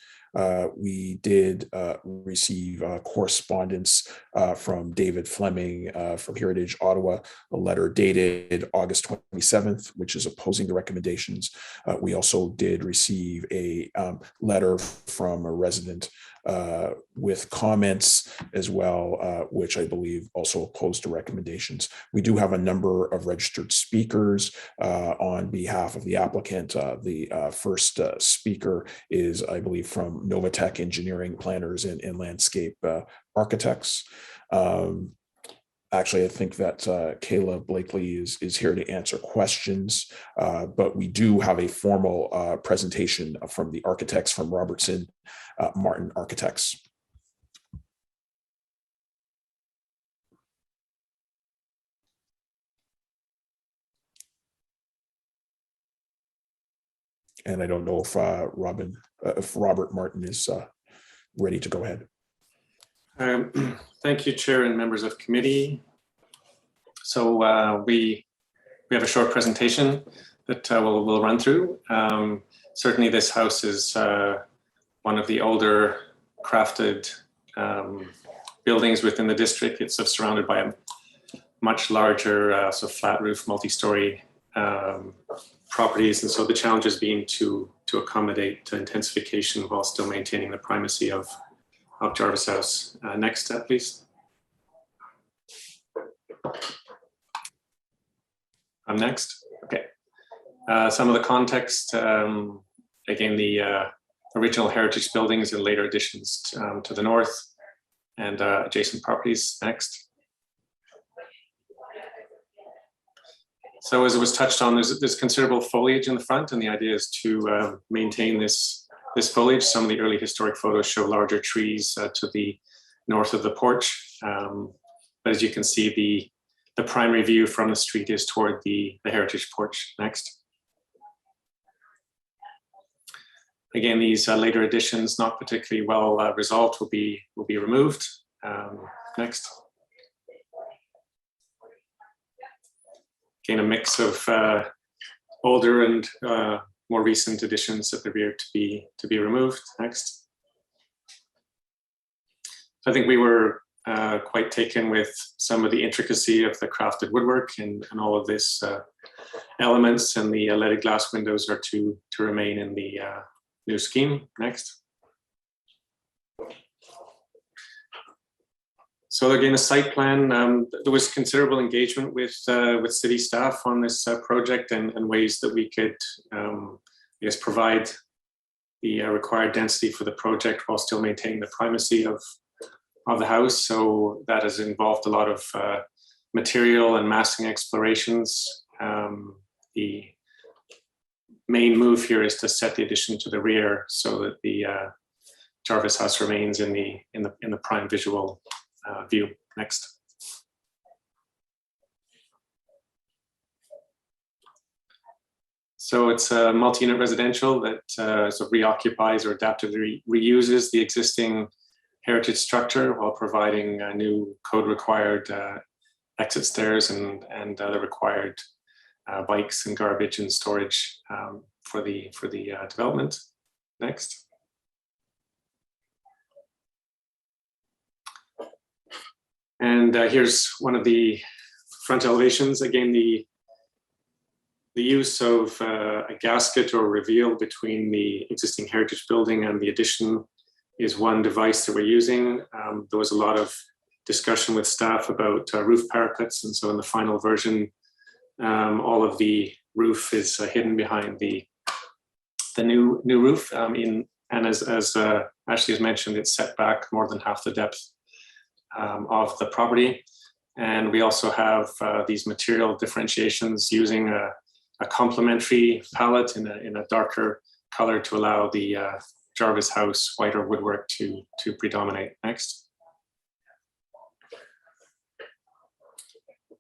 We did receive correspondence from David Fleming from Heritage Ottawa, a letter dated August 27th, which is opposing the recommendations. We also did receive a letter from a resident with comments as well, which I believe also opposed the recommendations. We do have a number of registered speakers on behalf of the applicant. The first speaker is, I believe, from Novatech Engineering Planners and Landscape Architects. Actually, I think that Kayla Blakely is here to answer questions, but we do have a formal presentation from the architects from Robertson Martin Architects. And I don't know if Robert Martin is ready to go ahead. Thank you, Chair and members of committee. So we have a short presentation that we'll run through. Certainly this house is one of the older crafted buildings within the district. It's surrounded by a much larger flat roof, multi-story properties. And so the challenge has been to accommodate intensification while still maintaining the primacy of Jarvis House. Next step, please. I'm next. Okay. Some of the context, again, the original heritage buildings and later additions to the north and adjacent properties. Next. So as it was touched on, there's considerable foliage in the front, and the idea is to maintain this foliage. Some of the early historic photos show larger trees to the north of the porch. But as you can see, the primary view from the street is toward the heritage porch. Next. Again, these later additions, not particularly well resolved, will be removed. Next. Again, a mix of older and more recent additions at the rear to be removed. Next. So I think we were quite taken with some of the intricacy of the crafted woodwork and all of this elements, and the leaded glass windows are to remain in the new scheme. Next. So again, a site plan, there was considerable engagement with city staff on this project and ways that we could, I guess, provide the required density for the project while still maintaining the primacy of the house. So that has involved a lot of material and massing explorations. The main move here is to set the addition to the rear so that the Jarvis House remains in the prime visual view. Next. So it's a multi-unit residential that sort of reoccupies or adaptively reuses the existing heritage structure while providing new code-required exit stairs and the required bikes and garbage and storage for the development. Next. And here's one of the front elevations. Again, the the use of a gasket or reveal between the existing heritage building and the addition is one device that we're using. There was a lot of discussion with staff about roof parapets, and so in the final version, all of the roof is hidden behind the new roof. And as Ashley has mentioned, it's set back more than half the depth of the property. And we also have these material differentiations using a complementary palette in a darker color to allow the Jarvis House whiter woodwork to predominate. Next.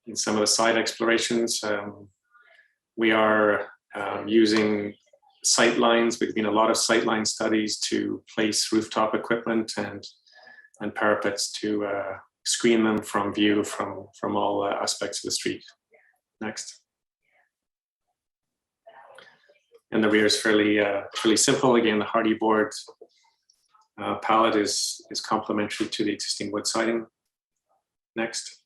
In some of the side explorations, we are using sight lines. We've been a lot of sight line studies to place rooftop equipment and parapets to screen them from view from all aspects of the street. Next. And the rear is fairly simple. Again, the hardy board palette is complementary to the existing wood siding. Next.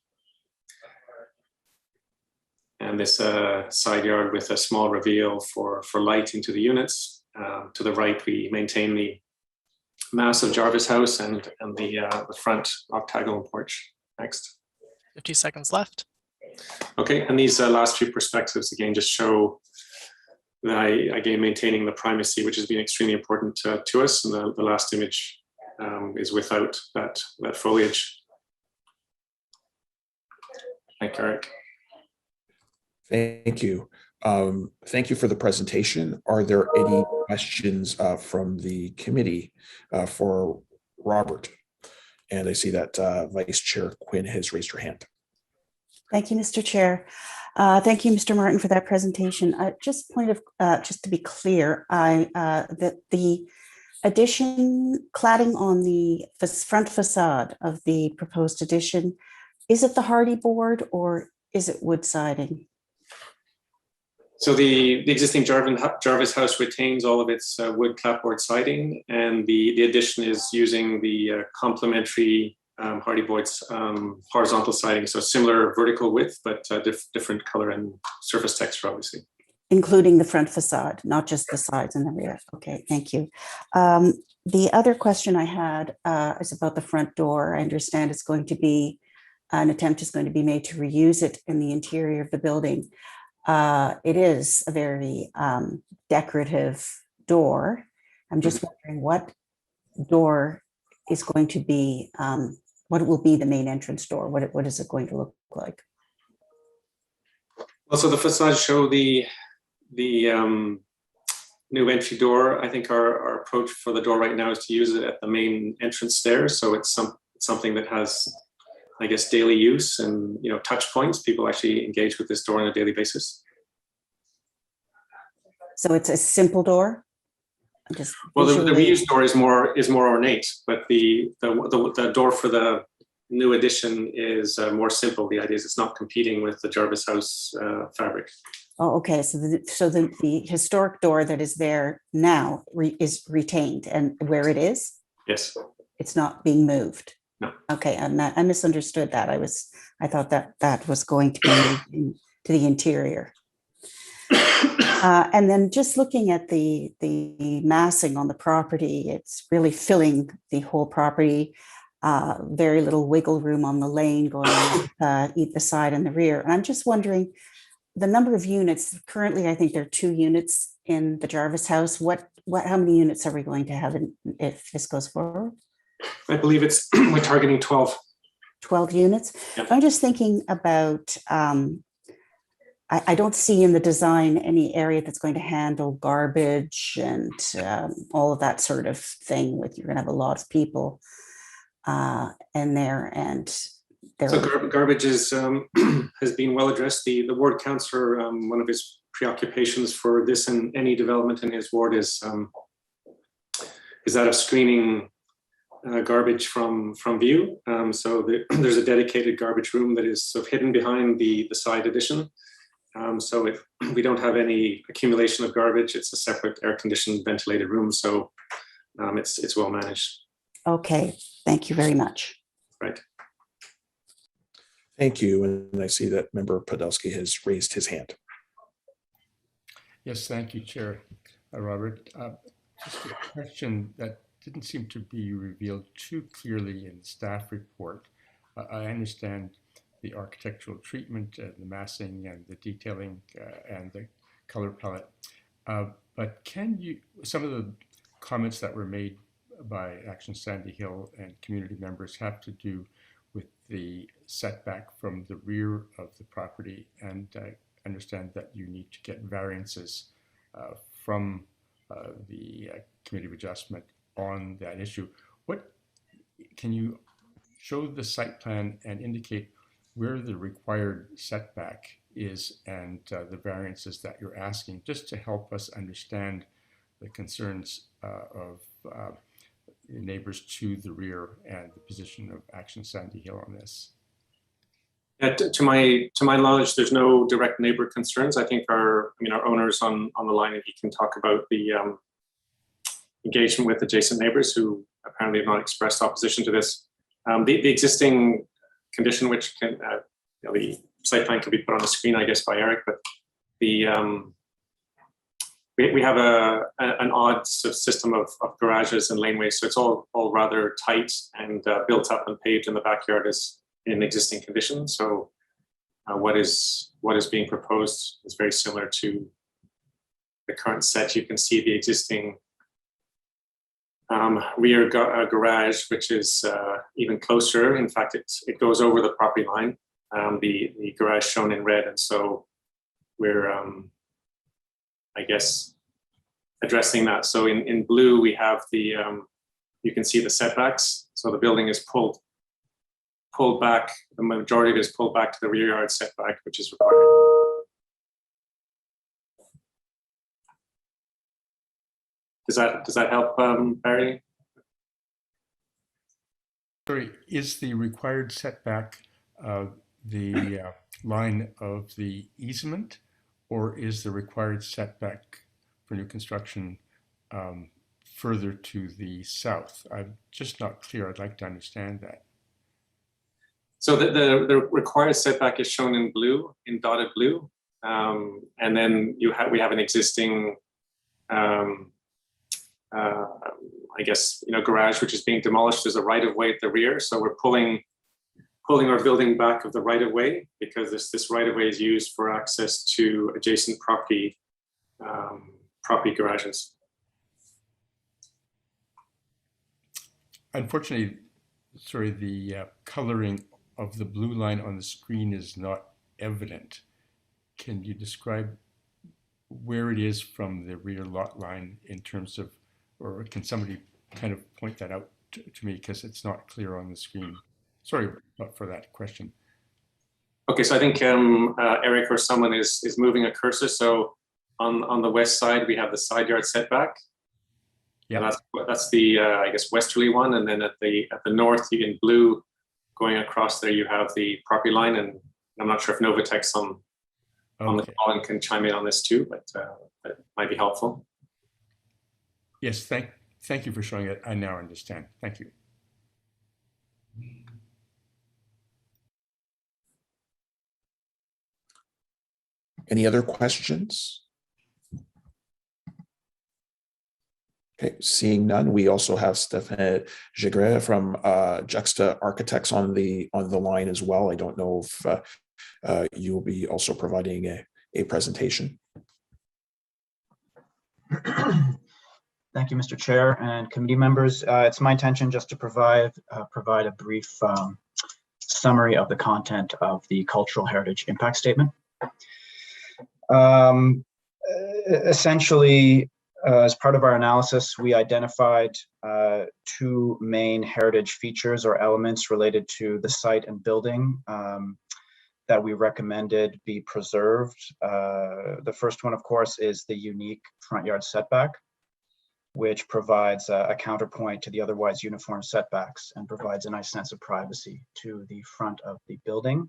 And this side yard with a small reveal for light into the units. To the right, we maintain the massive Jarvis House and the front octagonal porch. Next. 50 seconds left. Okay, and these last few perspectives again just show that again maintaining the primacy, which has been extremely important to us. And the last image is without that foliage. Thank you, Eric. Thank you. Thank you for the presentation. Are there any questions from the committee for Robert? And I see that Vice Chair Quinn has raised her hand. Thank you, Mr. Chair. Thank you, Mr. Martin, for that presentation. Just to be clear, that the addition cladding on the front facade of the proposed addition, is it the hardy board or is it wood siding? So the existing Jarvis House retains all of its wood clapboard siding, and the addition is using the complementary hardy boards horizontal siding, so similar vertical width, but different color and surface texture, obviously. Including the front facade, not just the sides and the rear. Okay, thank you. The other question I had is about the front door. I understand it's going to be, an attempt is going to be made to reuse it in the interior of the building. It is a very decorative door. I'm just wondering what door is going to be, what will be the main entrance door? What is it going to look like? Well, so the facades show the new entry door. I think our approach for the door right now is to use it at the main entrance there. So it's something that has, I guess, daily use and touch points. People actually engage with this door on a daily basis. So it's a simple door. Well, the reuse door is more ornate, but the door for the new addition is more simple. The idea is it's not competing with the Jarvis House fabric. Oh, okay. So the historic door that is there now is retained, and where it is? Yes. It's not being moved. No. Okay, I misunderstood that. I thought that was going to be moved into the interior. And then just looking at the massing on the property, it's really filling the whole property. Very little wiggle room on the lane going either side and the rear. And I'm just wondering, the number of units, currently I think there are 2 units in the Jarvis House. How many units are we going to have if this goes forward? I believe we're targeting 12. 12 units. Yep. I'm just thinking about, I don't see in the design any area that's going to handle garbage and all of that sort of thing. You're going to have a lot of people in there, and so garbage is has been well addressed. The ward councillor, one of his preoccupations for this and any development in his ward is that of screening garbage from view. So there's a dedicated garbage room that is sort of hidden behind the side addition. So we don't have any accumulation of garbage. It's a separate air-conditioned, ventilated room. So it's well managed. Okay, thank you very much. Right. Thank you. And I see that Member Podolsky has raised his hand. Yes, thank you, Chair Robert. Just a question that didn't seem to be revealed too clearly in the staff report. I understand the architectural treatment, the massing and the detailing and the color palette. But some of the comments that were made by Action Sandy Hill and community members have to do with the setback from the rear of the property, and I understand that you need to get variances from the Committee of Adjustment on that issue. Can you show the site plan and indicate where the required setback is and the variances that you're asking, just to help us understand the concerns of neighbors to the rear and the position of Action Sandy Hill on this? To my knowledge, there's no direct neighbor concerns. I think our owner's on the line, and he can talk about the engagement with adjacent neighbors who apparently have not expressed opposition to this. The existing condition, which can the site plan can be put on the screen, I guess, by Eric, but the we have an odd sort of system of garages and laneways, so it's all rather tight and built up and paved in the backyard is in existing condition. So what is being proposed is very similar to the current set. You can see the existing rear garage, which is even closer. In fact, it goes over the property line. The garage shown in red, and so we're I guess addressing that. So in blue we have the you can see the setbacks. So the building is pulled back. The majority of it is pulled back to the rear yard setback, which is required. Does that help, Barry? Sorry, is the required setback the line of the easement, or is the required setback for new construction further to the south? I'm just not clear. I'd like to understand that. So the required setback is shown in blue, in dotted blue, and then we have an existing I guess garage which is being demolished. There's a right of way at the rear, so we're pulling our building back of the right of way because this right of way is used for access to adjacent property garages. Unfortunately, sorry, the coloring of the blue line on the screen is not evident. Can you describe where it is from the rear lot line in terms of, or can somebody kind of point that out to me, because it's not clear on the screen? Sorry for that question. Okay, so I think Eric or someone is moving a cursor. So on the west side, we have the side yard setback. Yeah, that's the I guess westerly one, and then at the north, in blue, going across there, you have the property line. And I'm not sure if Novatech's on the call and can chime in on this too, but that might be helpful. Yes, thank you for showing it. I now understand. Thank you. Any other questions? Okay, seeing none, we also have Stéphane Gigret from Juxta Architects on the line as well. I don't know if you'll be also providing a presentation. Thank you, Mr. Chair and committee members. It's my intention just to provide a brief summary of the content of the Cultural Heritage Impact Statement. Essentially, as part of our analysis, we identified two main heritage features or elements related to the site and building that we recommended be preserved. The first one, of course, is the unique front yard setback, which provides a counterpoint to the otherwise uniform setbacks and provides a nice sense of privacy to the front of the building.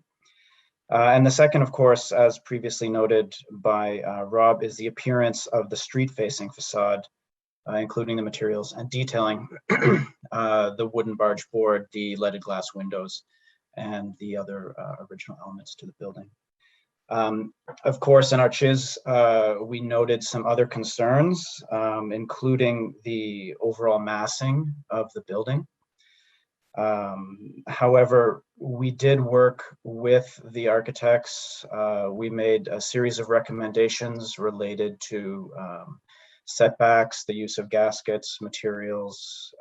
And the second, of course, as previously noted by Rob, is the appearance of the street-facing facade, including the materials and detailing, the wooden barge board, the leaded glass windows, and the other original elements to the building. Of course, in our CHIS, we noted some other concerns, including the overall massing of the building. However, we did work with the architects. We made a series of recommendations related to setbacks, the use of gaskets, materials,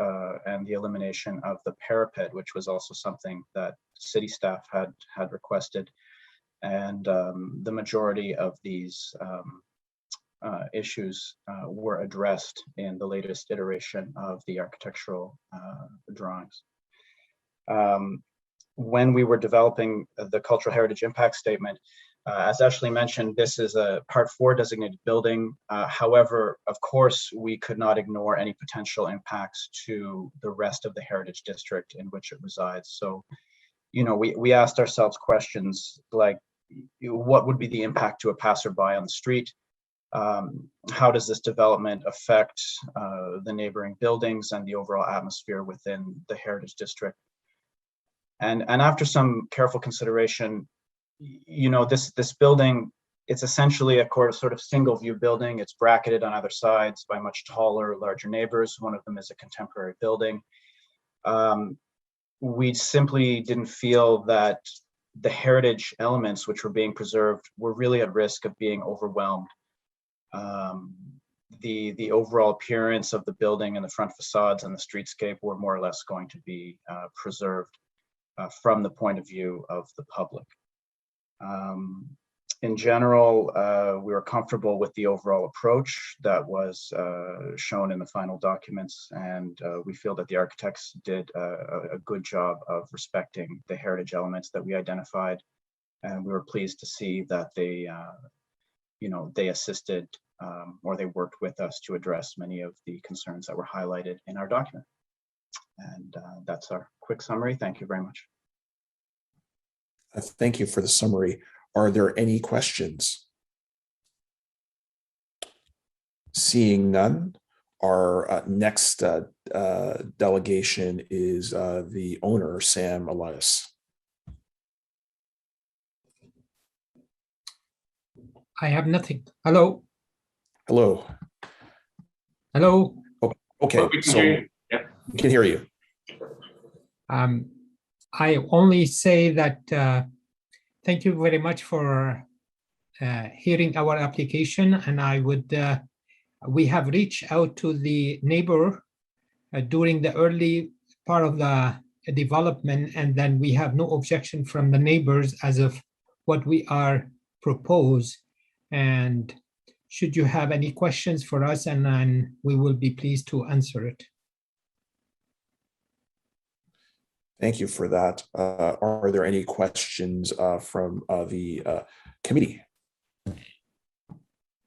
and the elimination of the parapet, which was also something that city staff had requested. And the majority of these issues were addressed in the latest iteration of the architectural drawings. When we were developing the cultural heritage impact statement, as Ashley mentioned, this is a Part 4 designated building. However, of course, we could not ignore any potential impacts to the rest of the heritage district in which it resides. So, you know, we asked ourselves questions like, what would be the impact to a passerby on the street? How does this development affect the neighboring buildings and the overall atmosphere within the heritage district? And after some careful consideration, you know, this building, it's essentially a sort of single view building. It's bracketed on either sides by much taller, larger neighbors. One of them is a contemporary building. We simply didn't feel that the heritage elements which were being preserved were really at risk of being overwhelmed. The overall appearance of the building and the front facades and the streetscape were more or less going to be preserved from the point of view of the public. In general, we were comfortable with the overall approach that was shown in the final documents, and we feel that the architects did a good job of respecting the heritage elements that we identified, and we were pleased to see that they, you know, they assisted or they worked with us to address many of the concerns that were highlighted in our document. And that's our quick summary. Thank you very much. Thank you for the summary. Are there any questions? Seeing none, our next delegation is the owner, Sam Elias. I have nothing. Hello. Hello. Hello. Oh, okay, so we can hear you. I only say that thank you very much for hearing our application, and I would we have reached out to the neighbor during the early part of the development, and then we have no objection from the neighbors as of what we are proposed. And should you have any questions for us, and then we will be pleased to answer it. Thank you for that. Are there any questions from the committee?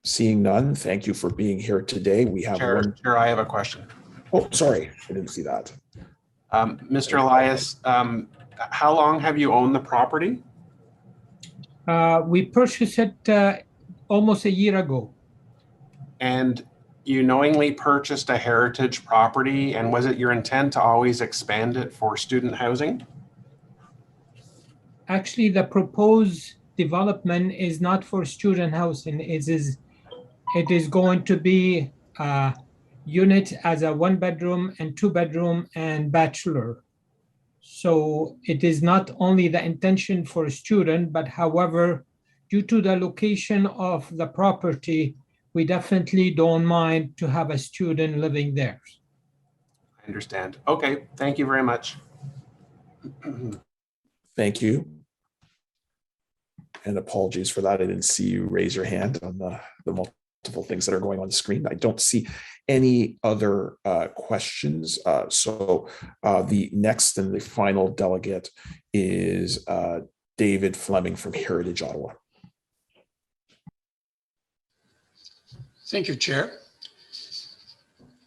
Seeing none, thank you for being here today. We have Chair, I have a question. Oh, sorry, I didn't see that. Mr. Elias, how long have you owned the property? We purchased it almost a year ago. And you knowingly purchased a heritage property, and was it your intent to always expand it for student housing? Actually, the proposed development is not for student housing. It is going to be a unit as a 1-bedroom and 2-bedroom and bachelor. So it is not only the intention for a student, but however, due to the location of the property, we definitely don't mind to have a student living there. I understand. Okay, thank you very much. Thank you. And apologies for that. I didn't see you raise your hand on the multiple things that are going on the screen. I don't see any other questions. So the next and the final delegate is David Fleming from Heritage Ottawa. Thank you, Chair.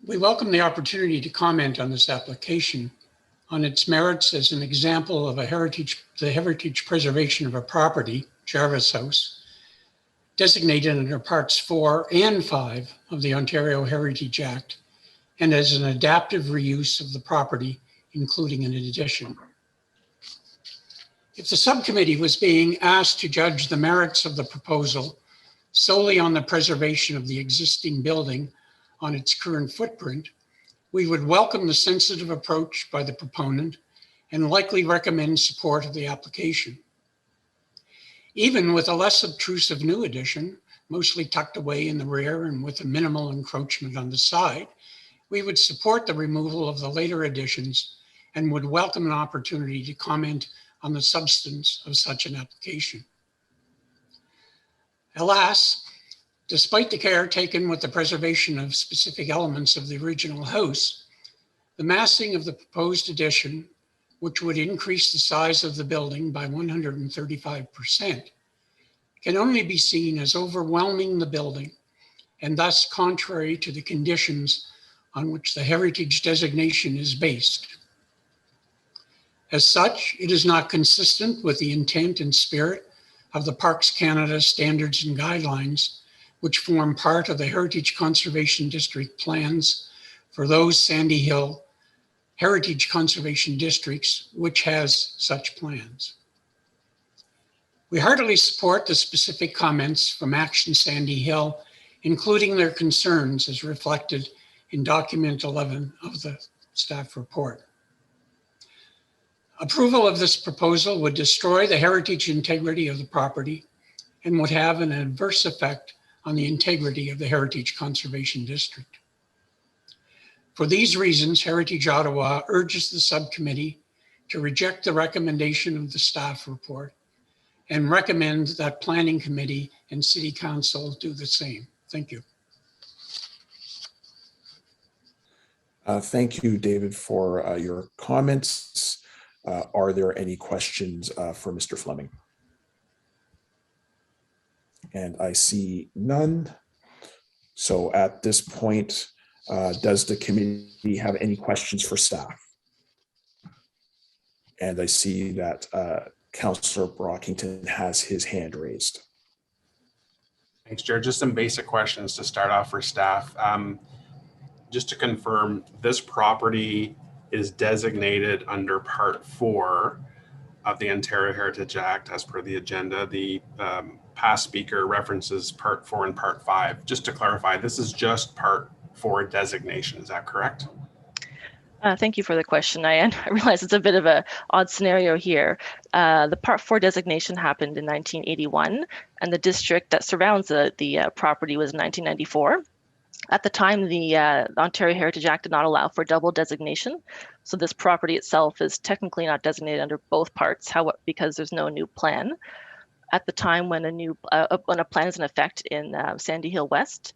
We welcome the opportunity to comment on this application on its merits as an example of the heritage preservation of a property, Jarvis House, designated under Parts 4 and 5 of the Ontario Heritage Act, and as an adaptive reuse of the property, including an addition. If the subcommittee was being asked to judge the merits of the proposal solely on the preservation of the existing building on its current footprint, we would welcome the sensitive approach by the proponent and likely recommend support of the application. Even with a less obtrusive new addition, mostly tucked away in the rear and with a minimal encroachment on the side, we would support the removal of the later additions and would welcome an opportunity to comment on the substance of such an application. Alas, despite the care taken with the preservation of specific elements of the original house, the massing of the proposed addition, which would increase the size of the building by 135%, can only be seen as overwhelming the building and thus contrary to the conditions on which the heritage designation is based. As such, it is not consistent with the intent and spirit of the Parks Canada standards and guidelines, which form part of the Heritage Conservation District plans for those Sandy Hill Heritage Conservation Districts, which has such plans. We heartily support the specific comments from Action Sandy Hill, including their concerns as reflected in document 11 of the staff report. Approval of this proposal would destroy the heritage integrity of the property and would have an adverse effect on the integrity of the Heritage Conservation District. For these reasons, Heritage Ottawa urges the subcommittee to reject the recommendation of the staff report and recommend that Planning Committee and City Council do the same. Thank you. Thank you, David, for your comments. Are there any questions for Mr. Fleming? And I see none. So at this point, does the committee have any questions for staff? And I see that Councillor Brockington has his hand raised. Thanks, Chair. Just some basic questions to start off for staff. Just to confirm, this property is designated under Part 4 of the Ontario Heritage Act as per the agenda. The past speaker references Part 4 and Part 5. Just to clarify, this is just Part 4 designation, is that correct? Thank you for the question. I realize it's a bit of an odd scenario here. The Part 4 designation happened in 1981, and the district that surrounds the property was 1994. At the time, the Ontario Heritage Act did not allow for double designation. So this property itself is technically not designated under both parts, because there's no new plan. At the time when a plan is in effect in Sandy Hill West,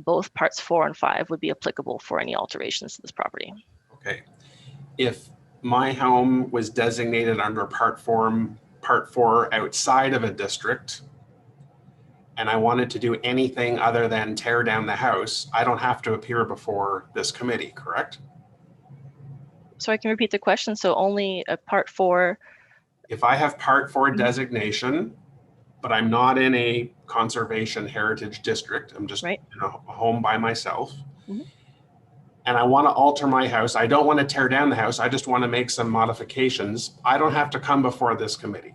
both parts 4 and 5 would be applicable for any alterations to this property. Okay. If my home was designated under Part 4 outside of a district, and I wanted to do anything other than tear down the house, I don't have to appear before this committee, correct? So I can repeat the question. So only a Part 4. If I have Part 4 designation, but I'm not in a conservation heritage district, I'm just in a home by myself, and I want to alter my house, I don't want to tear down the house, I just want to make some modifications, I don't have to come before this committee.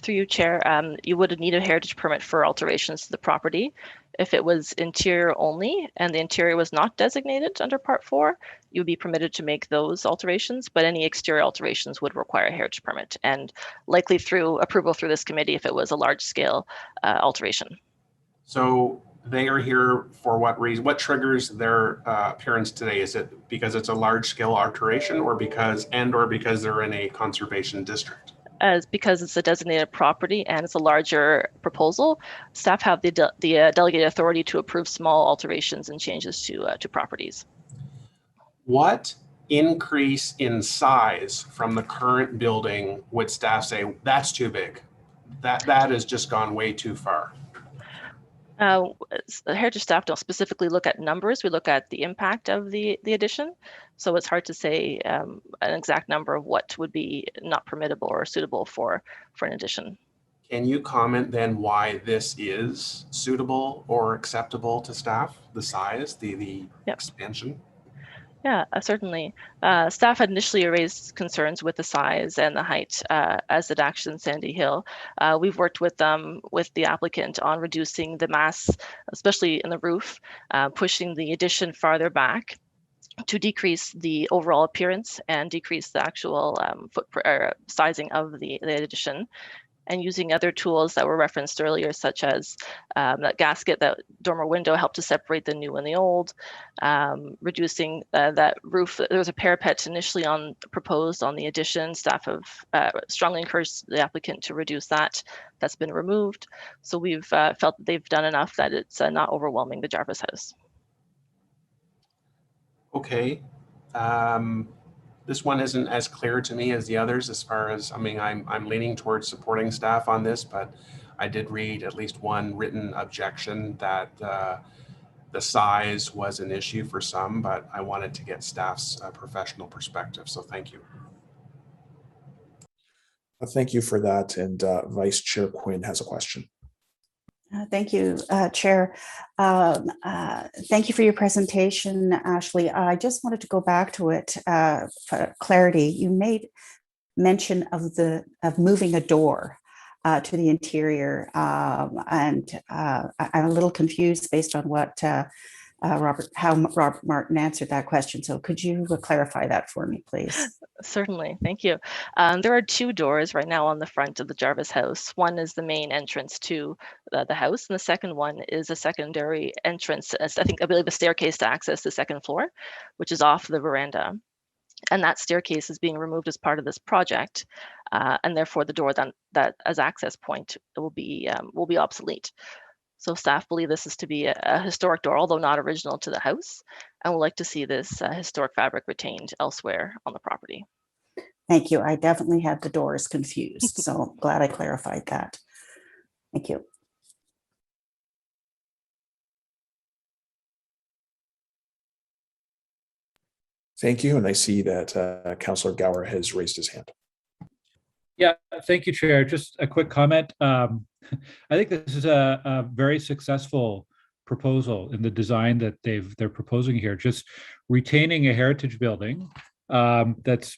Through you, Chair, you would need a heritage permit for alterations to the property. If it was interior only and the interior was not designated under Part 4, you would be permitted to make those alterations, but any exterior alterations would require a heritage permit and likely through approval through this committee if it was a large scale alteration. So they are here for what reason? What triggers their appearance today? Is it because it's a large scale alteration or because they're in a conservation district? Because it's a designated property and it's a larger proposal, staff have the delegated authority to approve small alterations and changes to properties. What increase in size from the current building would staff say that's too big? That has just gone way too far. The heritage staff don't specifically look at numbers. We look at the impact of the addition. So it's hard to say an exact number of what would be not permittable or suitable for an addition. Can you comment then why this is suitable or acceptable to staff? The size, the expansion? Yeah, certainly. Staff had initially raised concerns with the size and the height, as did Action Sandy Hill. We've worked with the applicant on reducing the mass, especially in the roof, pushing the addition farther back to decrease the overall appearance and decrease the actual footprint sizing of the addition, and using other tools that were referenced earlier, such as that gasket, that dormer window helped to separate the new and the old, reducing that roof. There was a parapet initially proposed on the addition. Staff have strongly encouraged the applicant to reduce that. That's been removed. So we've felt that they've done enough that it's not overwhelming the Jarvis House. Okay. This one isn't as clear to me as the others as far as, I mean, I'm leaning towards supporting staff on this, but I did read at least one written objection that the size was an issue for some, but I wanted to get staff's professional perspective. So thank you. Thank you for that. And Vice Chair Quinn has a question. Thank you, Chair. Thank you for your presentation, Ashley. I just wanted to go back to it for clarity. You made mention of moving a door to the interior, and I'm a little confused based on what how Robert Martin answered that question. So could you clarify that for me, please? Certainly, thank you. There are two doors right now on the front of the Jarvis House. One is the main entrance to the house, and the second one is a secondary entrance. I believe a staircase to access the second floor, which is off the veranda. And that staircase is being removed as part of this project, and therefore the door that as access point will be obsolete. So staff believe this is to be a historic door, although not original to the house, and would like to see this historic fabric retained elsewhere on the property. Thank you. I definitely had the doors confused, so glad I clarified that. Thank you. Thank you. And I see that Councillor Gower has raised his hand. Yeah, thank you, Chair. Just a quick comment. I think this is a very successful proposal in the design that they're proposing here. Just retaining a heritage building that's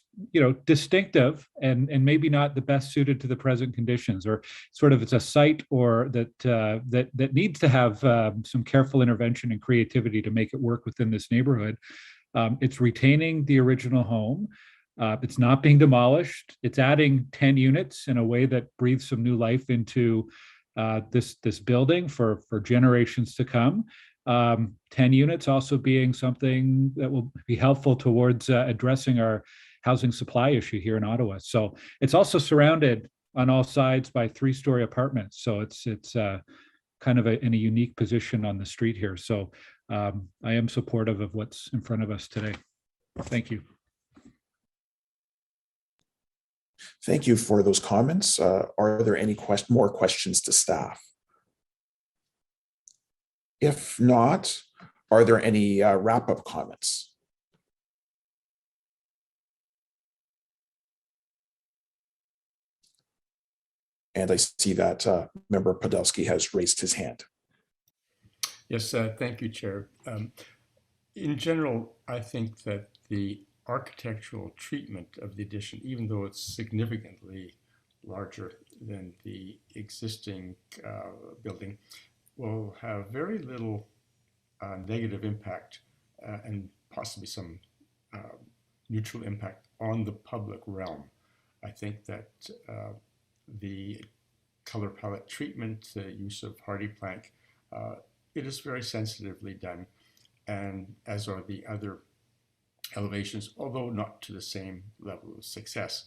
distinctive and maybe not the best suited to the present conditions, or sort of it's a site or that needs to have some careful intervention and creativity to make it work within this neighborhood. It's retaining the original home. It's not being demolished. It's adding 10 units in a way that breathes some new life into this building for generations to come. 10 units also being something that will be helpful towards addressing our housing supply issue here in Ottawa. So it's also surrounded on all sides by 3-story apartments. So it's kind of in a unique position on the street here. So I am supportive of what's in front of us today. Thank you. Thank you for those comments. Are there any more questions to staff? If not, are there any wrap-up comments? And I see that Member Podolsky has raised his hand. Yes, thank you, Chair. In general, I think that the architectural treatment of the addition, even though it's significantly larger than the existing building, will have very little negative impact and possibly some neutral impact on the public realm. I think that the color palette treatment, the use of hardy plank, it is very sensitively done, and as are the other elevations, although not to the same level of success.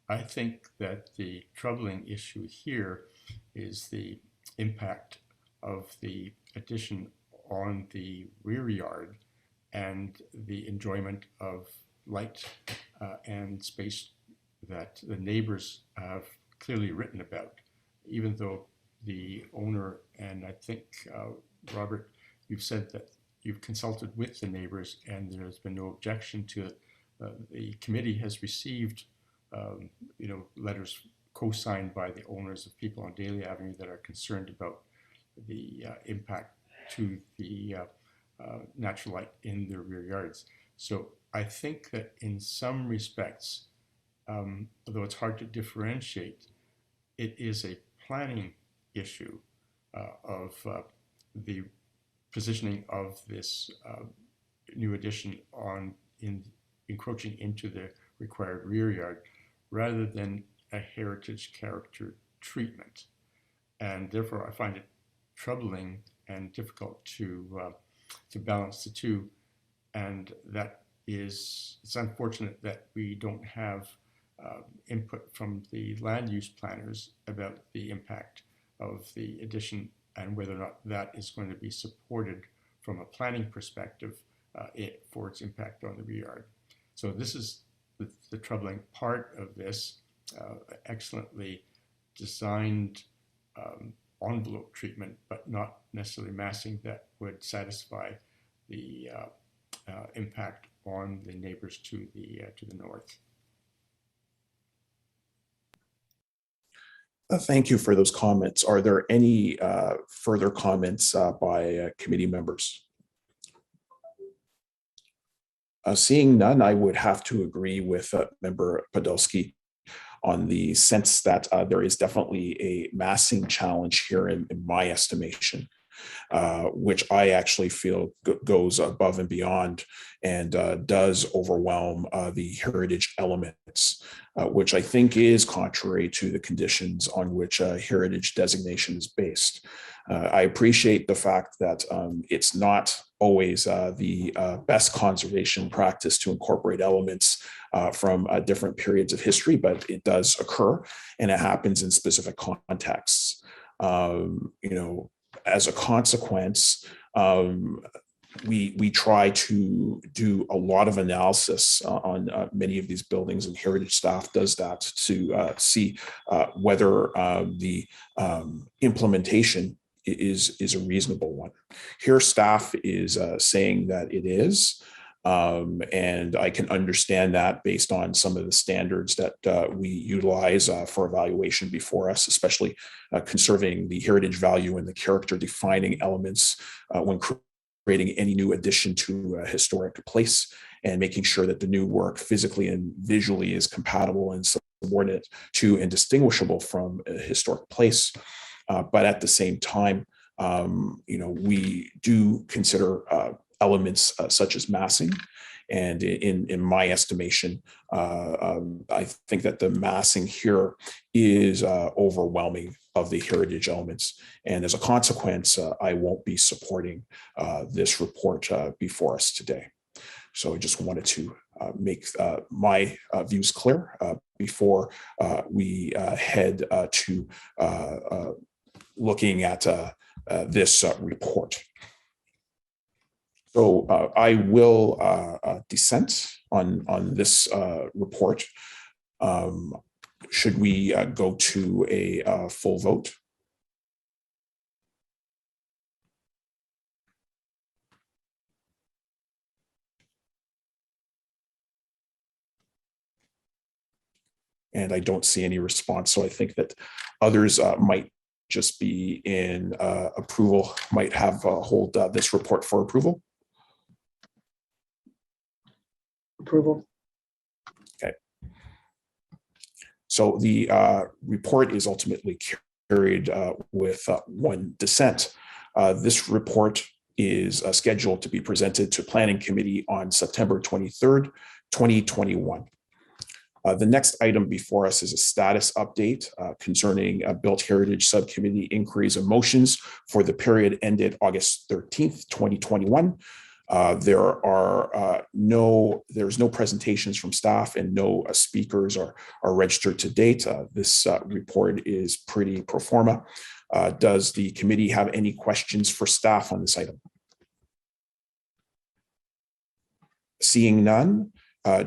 I think that the troubling issue here is the impact of the addition on the rear yard and the enjoyment of light and space that the neighbors have clearly written about, even though the owner, and I think, Robert, you've said that you've consulted with the neighbors and there has been no objection to it. The committee has received letters co-signed by the owners of people on Daly Avenue that are concerned about the impact to the natural light in their rear yards. So I think that in some respects, although it's hard to differentiate, it is a planning issue of the positioning of this new addition in encroaching into the required rear yard, rather than a heritage character treatment. And therefore, I find it troubling and difficult to balance the two. And it's unfortunate that we don't have input from the land use planners about the impact of the addition and whether or not that is going to be supported from a planning perspective for its impact on the rear yard. So this is the troubling part of this excellently designed envelope treatment, but not necessarily massing that would satisfy the impact on the neighbors to the north. Thank you for those comments. Are there any further comments by committee members? Seeing none, I would have to agree with Member Podolsky on the sense that there is definitely a massing challenge here in my estimation, which I actually feel goes above and beyond and does overwhelm the heritage elements, which I think is contrary to the conditions on which heritage designation is based. I appreciate the fact that it's not always the best conservation practice to incorporate elements from different periods of history, but it does occur and it happens in specific contexts. As a consequence, we try to do a lot of analysis on many of these buildings, and heritage staff does that to see whether the implementation is a reasonable one. Here, staff is saying that it is, and I can understand that based on some of the standards that we utilize for evaluation before us, especially conserving the heritage value and the character defining elements when creating any new addition to a historic place, and making sure that the new work physically and visually is compatible and subordinate to and distinguishable from a historic place. But at the same time, we do consider elements such as massing. And in my estimation, I think that the massing here is overwhelming of the heritage elements. And as a consequence, I won't be supporting this report before us today. So I just wanted to make my views clear before we head to looking at this report. So I will dissent on this report. Should we go to a full vote? And I don't see any response. So I think that others might just be in approval, might have hold this report for approval. Approval. Okay. So the report is ultimately carried with one dissent. This report is scheduled to be presented to Planning Committee on September 23rd, 2021. The next item before us is a status update concerning Built Heritage Subcommittee inquiries and motions for the period ended August 13th, 2021. There's no presentations from staff and no speakers are registered to date. This report is pretty pro forma. Does the committee have any questions for staff on this item? Seeing none,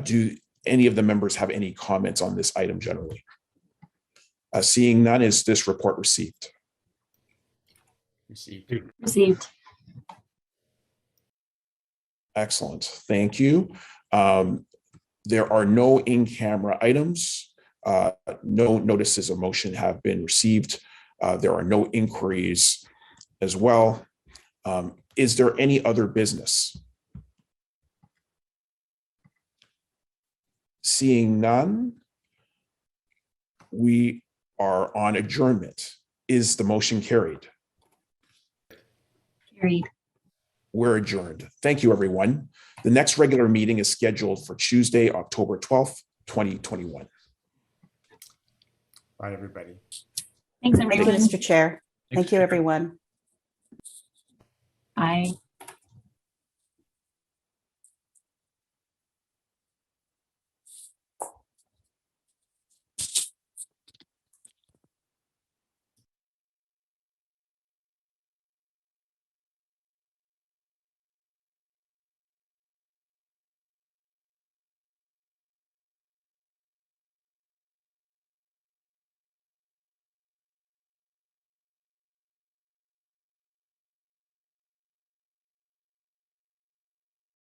do any of the members have any comments on this item generally? Seeing none, is this report received? Received. Excellent, thank you. There are no in-camera items. No notices of motion have been received. There are no inquiries as well. Is there any other business? Seeing none, we are on adjournment. Is the motion carried? Carried. We're adjourned. Thank you, everyone. The next regular meeting is scheduled for Tuesday, October 12th, 2021. Bye, everybody. Thanks, Thank you, everyone. Mr. Chair. Thank you, everyone. Bye.